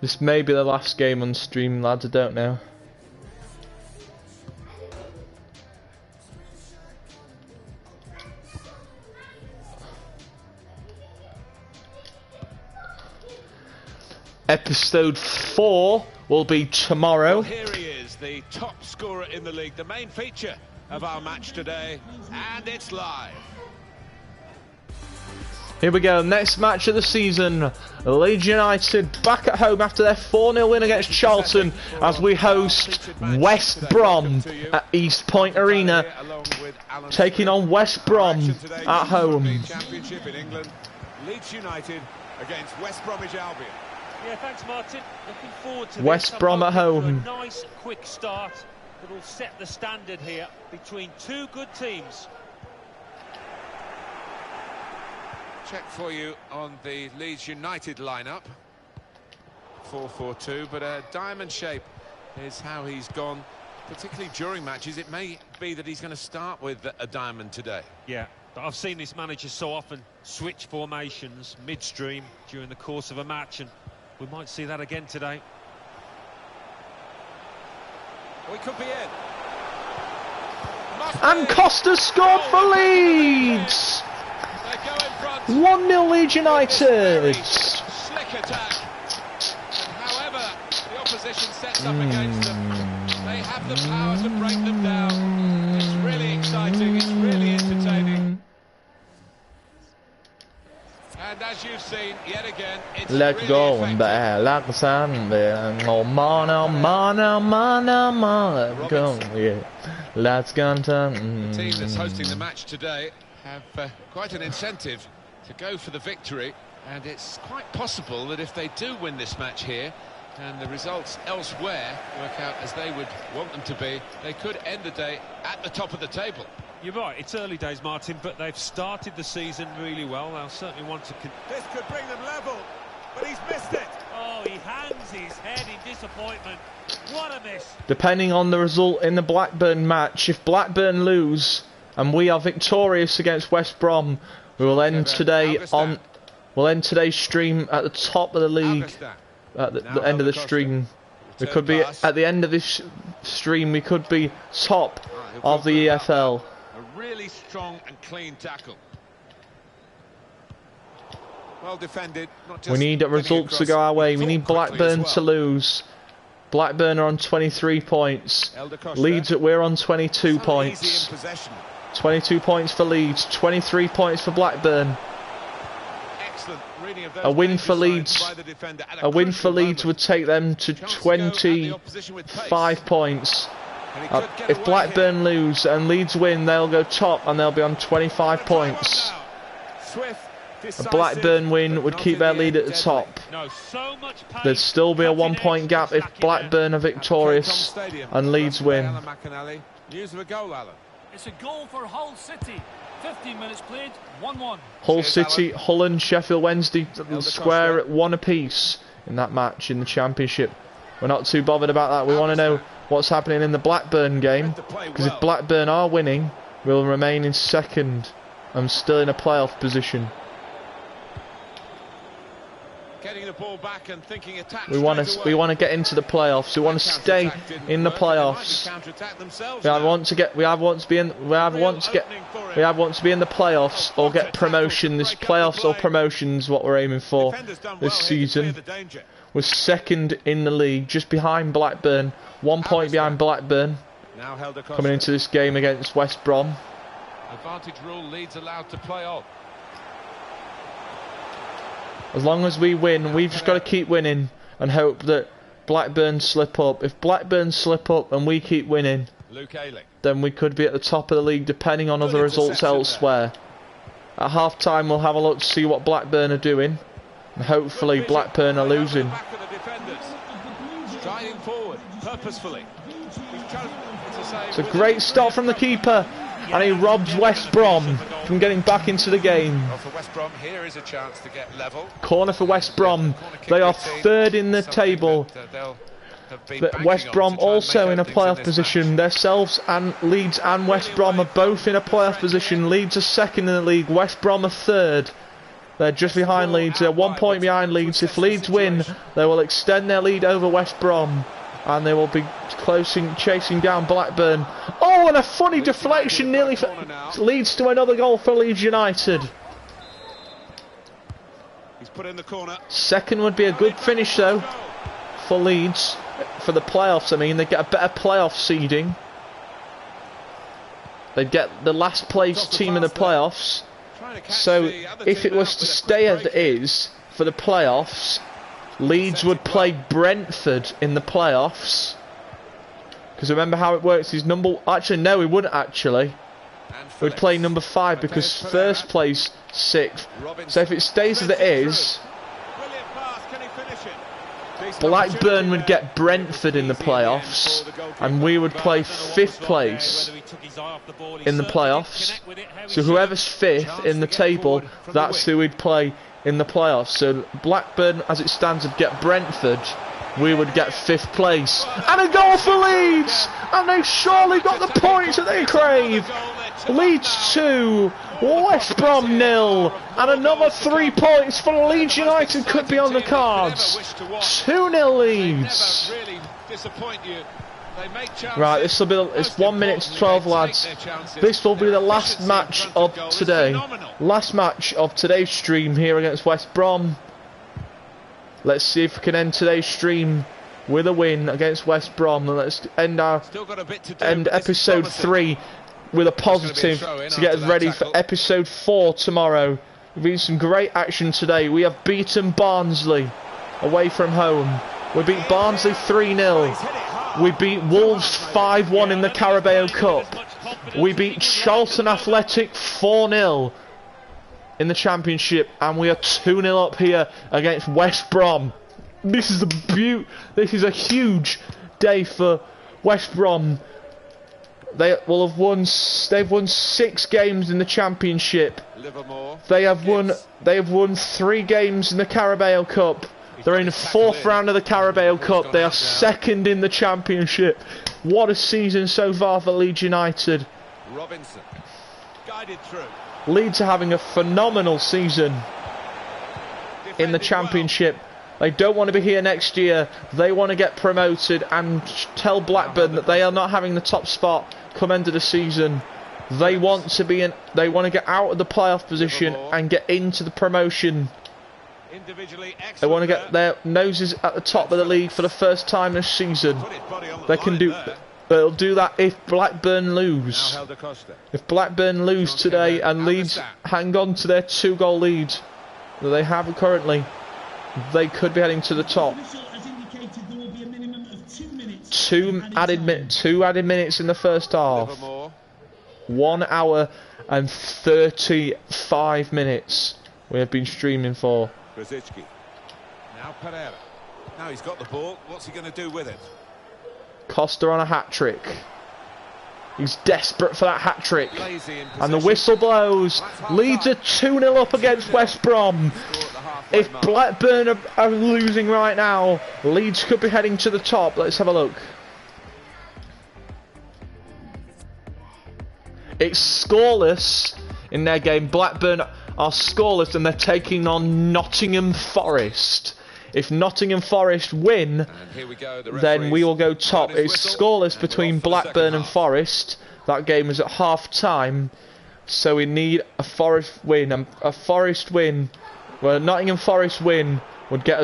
This may be the last game on stream, lads, I don't know. Episode 4 will be tomorrow. Well, here he is, the top scorer in the league, the main feature of our match today, and it's live. Here we go, next match of the season. Leeds United back at home after their 4-0 win against Charlton as we host West Brom at East Point Arena, taking on West Brom at home. Championship in England, Leeds United against West Bromwich Albion. Yeah, thanks, Martin. Looking forward to West this. Brom at home. A nice, quick start that will set the standard here between 2 good teams. Check for you on the Leeds United lineup. 4-4-2, but a diamond shape is how he's gone, particularly during matches. It may be that he's going to start with a diamond today. Yeah, but I've seen this manager so often switch formations midstream during the course of a match, and we might see that again today. We could be in. And Costa scored for Leeds! 1-0 Leeds United! Slick attack. And however the opposition sets up against them, they have the power to break them down. It's really exciting, it's really entertaining. And as you've seen, yet again, it's Let's really go effective. there, like the sun there. Oh, mana, mana, mana, mana. Let's go, yeah. Let's go. The team that's hosting the match today have quite an incentive to go for the victory, and it's quite possible that if they do win this match here and the results elsewhere work out as they would want them to be, they could end the day at the top of the table. You're right, it's early days, Martin, but they've started the season really well. They'll certainly want to... This could bring them level, but he's missed it. Oh, he hangs his head in disappointment. What a miss. Depending on the result in the Blackburn match, if Blackburn lose and we are victorious against West Brom, we will end today on... We'll end today's stream at the top of the league. At the end of the stream. We could be at the end of this stream. We could be top of the EFL. A really strong and clean tackle. Well defended. Not just We need a result to go our way. We need Blackburn to lose Blackburn are on 23 points. Leeds, we're on 22 points. 22 points for Leeds, 23 points for Blackburn. A win for Leeds. A win for Leeds would take them to 25 points. If Blackburn lose and Leeds win, they'll go top and they'll be on 25 points. A Blackburn win would keep their lead at the top. There'd still be a 1 point gap if Blackburn are victorious and Leeds win. It's a goal for Hull City. 15 minutes played, 1-1. Hull City, Hull and Sheffield Wednesday square at 1 apiece in that match in the Championship. We're not too bothered about that. We want to know what's happening in the Blackburn game, because if Blackburn are winning, we'll remain in second and still in a playoff position. Getting the ball back and thinking attack. We want to get into the playoffs. We want to stay in the playoffs. We either want to be in the playoffs or get promotion. This playoffs or promotion is what we're aiming for this season. We're second in the league, just behind Blackburn, 1 point behind Blackburn. Coming into this game against West Brom. Advantage rule, Leeds allowed to play on. As long as we win, we've just got to keep winning and hope that Blackburn slip up. If Blackburn slip up and we keep winning, then we could be at the top of the league depending on other results elsewhere. At half time we'll have a look to see what Blackburn are doing, and hopefully Blackburn are losing. Striding forward purposefully. It's a great stop from the keeper, and he robs West Brom from getting back into the game. Well, for West Brom, here is a chance to get level. Corner for West Brom. They are third in the table. West Brom also in a playoff position. Themselves and Leeds and West Brom are both in a playoff position. Leeds are second in the league. West Brom are third. They're just behind Leeds. They're 1 point behind Leeds. If Leeds win, they will extend their lead over West Brom, and they will be chasing down Blackburn. Oh, and a funny deflection nearly leads to another goal for Leeds United. He's put in the corner. Second would be a good finish though for Leeds, for the playoffs. I mean, they get a better playoff seeding. They'd get the last place team in the playoffs. So if it was to stay as it is for the playoffs, Leeds would play Brentford in the playoffs. Because remember how it works is actually no, we wouldn't actually. We'd play number 5 because first place 6th. So if it stays as it is, Blackburn would get Brentford in the playoffs, and we would play 5th place in the playoffs. So whoever's 5th in the table, that's who we'd play in the playoffs. So Blackburn, as it stands, would get Brentford. We would get 5th place. And a goal for Leeds! And they've surely got the points that they crave! Leeds 2, West Brom 0. And another 3 points for Leeds United could be on the cards. 2-0 Leeds. Right, this will be it's 1 minute to 12, lads. This will be the last match of today. Last match of today's stream here against West Brom. Let's see if we can end today's stream with a win against West Brom, and let's end episode 3 with a positive to get us ready for episode 4 tomorrow. We've been some great action today. We have beaten Barnsley away from home. We beat Barnsley 3-0. We beat Wolves 5-1 in the Carabao Cup. We beat Charlton Athletic 4-0 in the Championship, and we are 2-0 up here against West Brom. This is a huge day for West Brom. They've won 6 games in the Championship. They have won 3 games in the Carabao Cup. They're in the 4th round of the Carabao Cup. They are 2nd in the Championship. What a season so far for Leeds United. Robinson guided through. Leeds are having a phenomenal season in the Championship. They don't want to be here next year. They want to get promoted and tell Blackburn that they are not having the top spot come end of the season. They want to be in. They want to get out of the playoff position and get into the promotion. Individually excellent. They want to get their noses at the top of the league for the first time this season. They can do. They'll do that if Blackburn lose. If Blackburn lose today and Leeds hang on to their 2-goal lead that they have currently, they could be heading to the top. 2 added minutes in the first half. 1 hour and 35 minutes we have been streaming for. Now Pereira. Now he's got the ball. What's he going to do with it? Costa on a hat-trick. He's desperate for that hat-trick. And the whistle blows. Leeds are 2-0 up against West Brom. If Blackburn are losing right now, Leeds could be heading to the top. Let's have a look. It's scoreless in their game. Blackburn are scoreless and they're taking on Nottingham Forest. If Nottingham Forest win, then we will go top. It's scoreless between Blackburn and Forest. That game is at half-time, so we need a Forest win. A Forest win, well, a Nottingham Forest win would put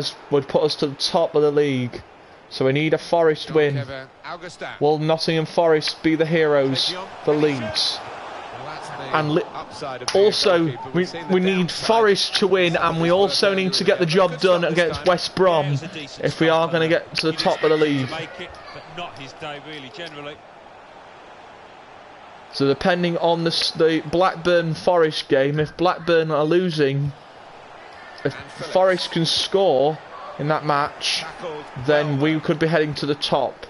us to the top of the league. So we need a Forest win. Will Nottingham Forest be the heroes for Leeds? And also, we need Forest to win, and we also need to get the job done against West Brom if we are going to get to the top of the league. So depending on the Blackburn Forest game, if Blackburn are losing, if Forest can score in that match, then we could be heading to the top.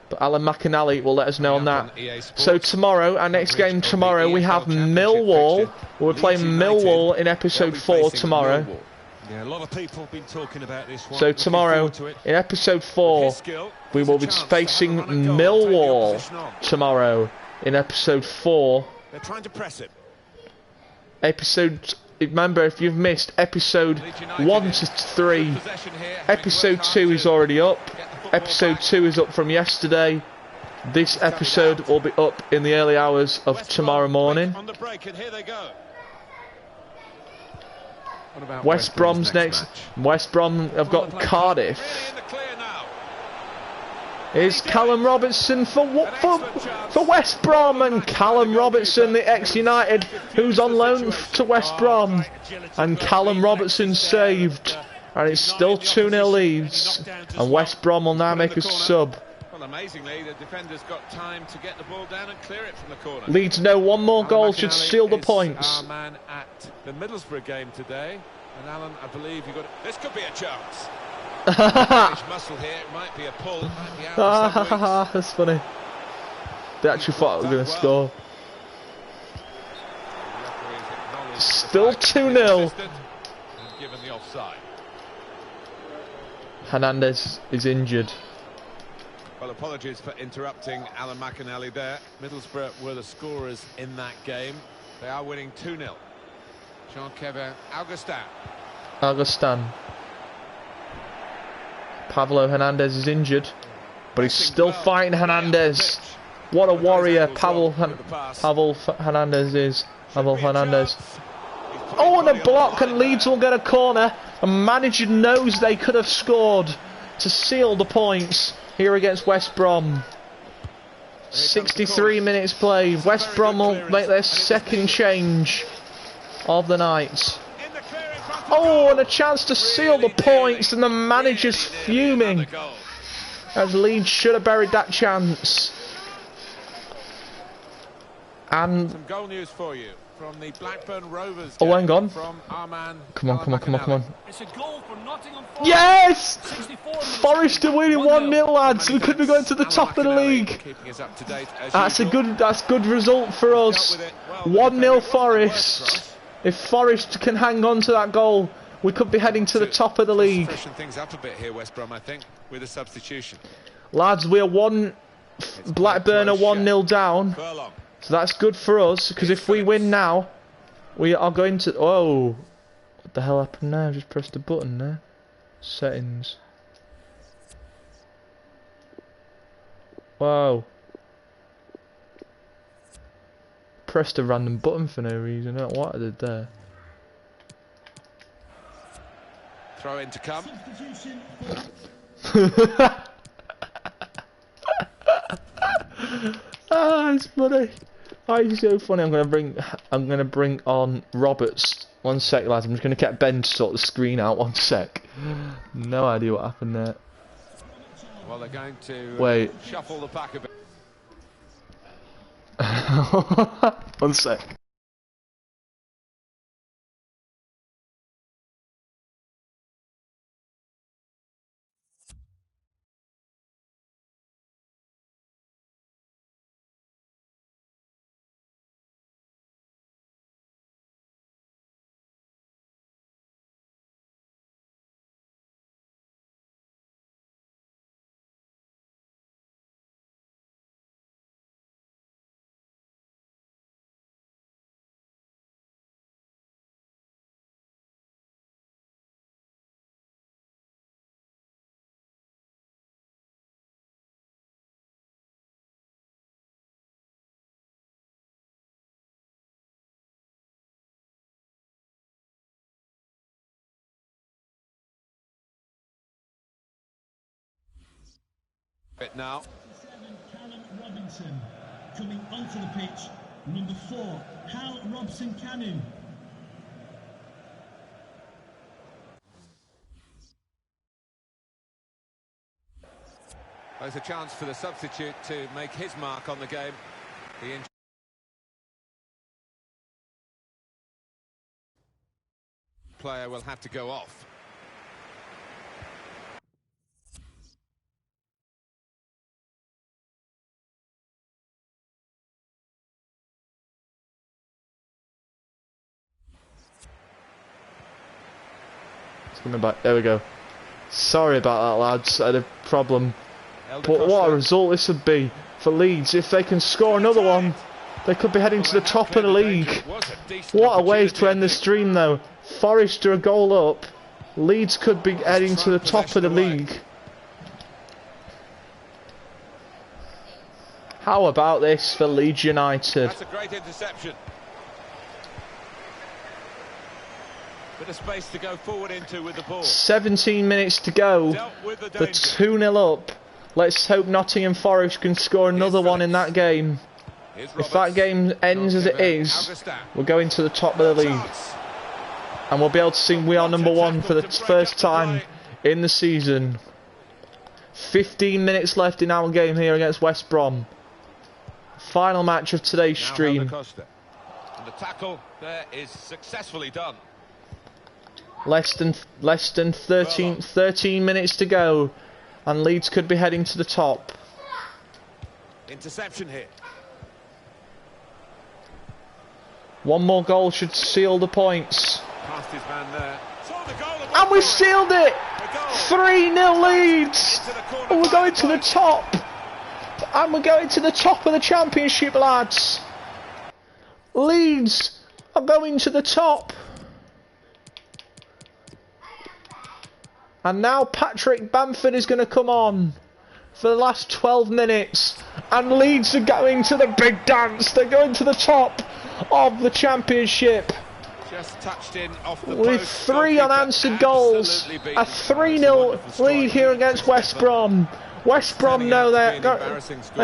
But Alan McInally will let us know on that. So tomorrow, our next game tomorrow, we have Millwall. We're playing Millwall in episode 4 tomorrow. Yeah, a lot of people have been talking about this one. So tomorrow, in episode 4, we will be facing Millwall tomorrow in episode 4. They're trying to press it. Remember, if you've missed episode 1 to 3, episode 2 is already up. Episode 2 is up from yesterday. This episode will be up in the early hours of tomorrow morning. West Brom's next. West Brom have got Cardiff. Is Callum Robertson for West Brom, and Callum Robertson, the ex-United, who's on loan to West Brom, and Callum Robertson saved, and it's still 2-0 Leeds, and West Brom will now make a sub. Well, amazingly, the defender's got time to get the ball down and clear it from the corner. Leeds know one more goal should seal the points. Our man at the Middlesbrough game today, and Alan, I believe you got. This could be a chance. Muscle here, it might be a pull, might be out. That's funny. They actually thought we were going to score. Still 2-0. Given the offside. Hernandez is injured. Well, apologies for interrupting Alan McInally there. Middlesbrough were the scorers in that game. They are winning 2-0. Jean-Kevin Augustin. Pablo Hernandez is injured, but he's still fighting Hernandez. What a warrior Pavel Hernandez is. Pavel Hernandez. Oh, and a block, and Leeds will get a corner. The manager knows they could have scored to seal the points here against West Brom. 63 minutes played. West Brom will make their second change of the night. Oh, and a chance to seal the points, and the manager's fuming, as Leeds should have buried that chance. And some goal news for you from the Blackburn Rovers. Oh, hang on. From our man, come on. It's a goal for Nottingham Forest. Yes! Forest are winning 1-0, lads. We could be going to the top of the league. That's good result for us. 1-0 Forest. If Forest can hang on to that goal, we could be heading to the top of the league. Freshen things up a bit here, West Brom, I think, with a substitution. Lads, we're Blackburn are 1-0 down. So that's good for us, because if we win now, we are going to... Oh, what the hell happened there? I just pressed a button there. Settings. Whoa. Pressed a random button for no reason. I don't know what I did there. Throw in to come. Substitution Ah, it's funny. Oh, it's so funny. I'm gonna bring on Roberts. 1 sec, lads. I'm just gonna get Ben to sort the screen out. 1 sec. No idea what happened there. Well, they're going to Wait. shuffle the pack a bit. 1 sec. Bit now. Callum Robinson coming onto the pitch. Number 4, Hal Robson-Cannon. There's a chance for the substitute to make his mark on the game. The player will have to go off. It's coming back. There we go. Sorry about that, lads. I had a problem. But what a result this would be for Leeds. If they can score another one, they could be heading to the top of the league. What a way to end the stream, though. Forest are a goal up. Leeds could be heading to the top of the league. How about this for Leeds United? That's a great interception. Bit of space to go forward into with the ball. 17 minutes to go. They're 2-0 up. Let's hope Nottingham Forest can score another one in that game. If that game ends as it is, we're going to the top of the league. And we'll be able to sing We Are Number One for the first time in the season. 15 minutes left in our game here against West Brom. Final match of today's stream. And the tackle there is successfully done. Less than 13 minutes to go. And Leeds could be heading to the top. Interception here. One more goal should seal the points. Past his man there. And we've sealed it! 3-0 Leeds! And we're going to the top! And we're going to the top of the Championship, lads! Leeds are going to the top! And now Patrick Bamford is going to come on for the last 12 minutes. And Leeds are going to the big dance. They're going to the top of the Championship. Just touched in off the with post. 3 unanswered goals. A 3-0 lead here against West Brom. West Brom know they've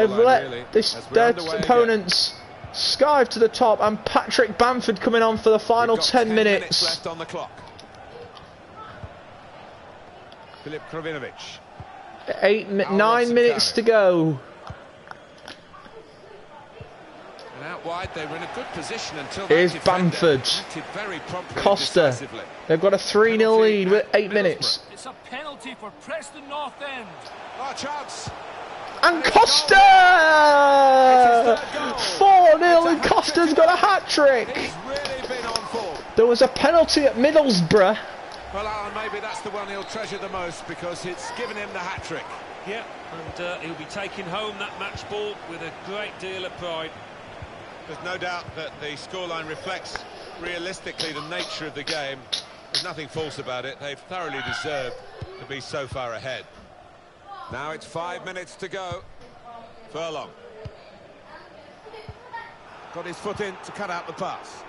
let their opponents skive to the top. And Patrick Bamford coming on for the final 10 minutes. Left on the clock. Filip Krovinovic. 9 minutes to go. And out wide, they were in a good position until Here's Bamford. Costa. They've got a 3-0 lead with 8 minutes. It's a penalty for Preston North End. Oh, chance. And Costa! 4-0 and Costa's got a hat-trick. He's really been on form. There was a penalty at Middlesbrough. Well, Alan, maybe that's the one he'll treasure the most because it's given him the hat-trick. Yeah, and he'll be taking home that match ball with a great deal of pride. There's no doubt that the scoreline reflects realistically the nature of the game. There's nothing false about it. They've thoroughly deserved to be so far ahead. Now it's 5 minutes to go. Furlong got his foot in to cut out the pass.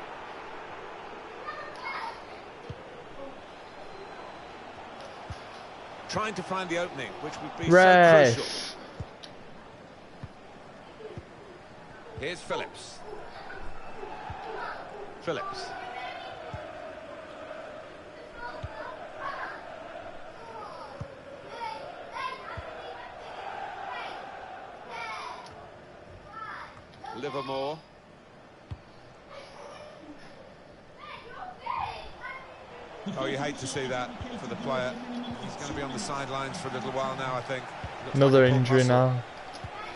trying to find the opening, which would be so Ref. crucial. Here's Phillips. Phillips. Livermore. Oh, you hate to see that for the player. He's going to be on the sidelines for a little while now, I think. Looks Another like a injury muscle. now.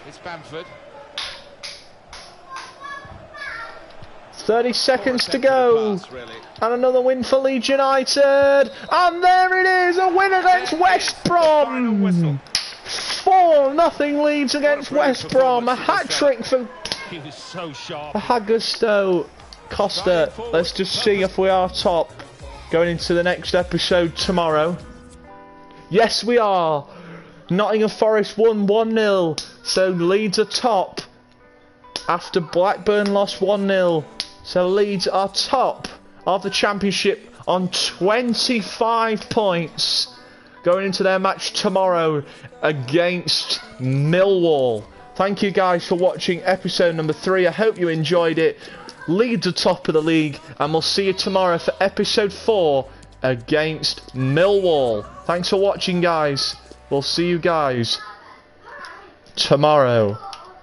It's Bamford. 30 seconds to go. Pass, really. And another win for Leeds United. And there it is, a win against West Brom. 4-0 Leeds against West Brom. A hat-trick for He was so sharp. Hagusto Costa. Let's just see if we are top going into the next episode tomorrow. Yes, we are. Nottingham Forest won 1-0. So Leeds are top after Blackburn lost 1-0. So Leeds are top of the Championship on 25 points going into their match tomorrow against Millwall. Thank you guys for watching episode number 3. I hope you enjoyed it. Leeds are top of the league, and we'll see you tomorrow for episode 4 against Millwall. Thanks for watching, guys. We'll see you guys tomorrow.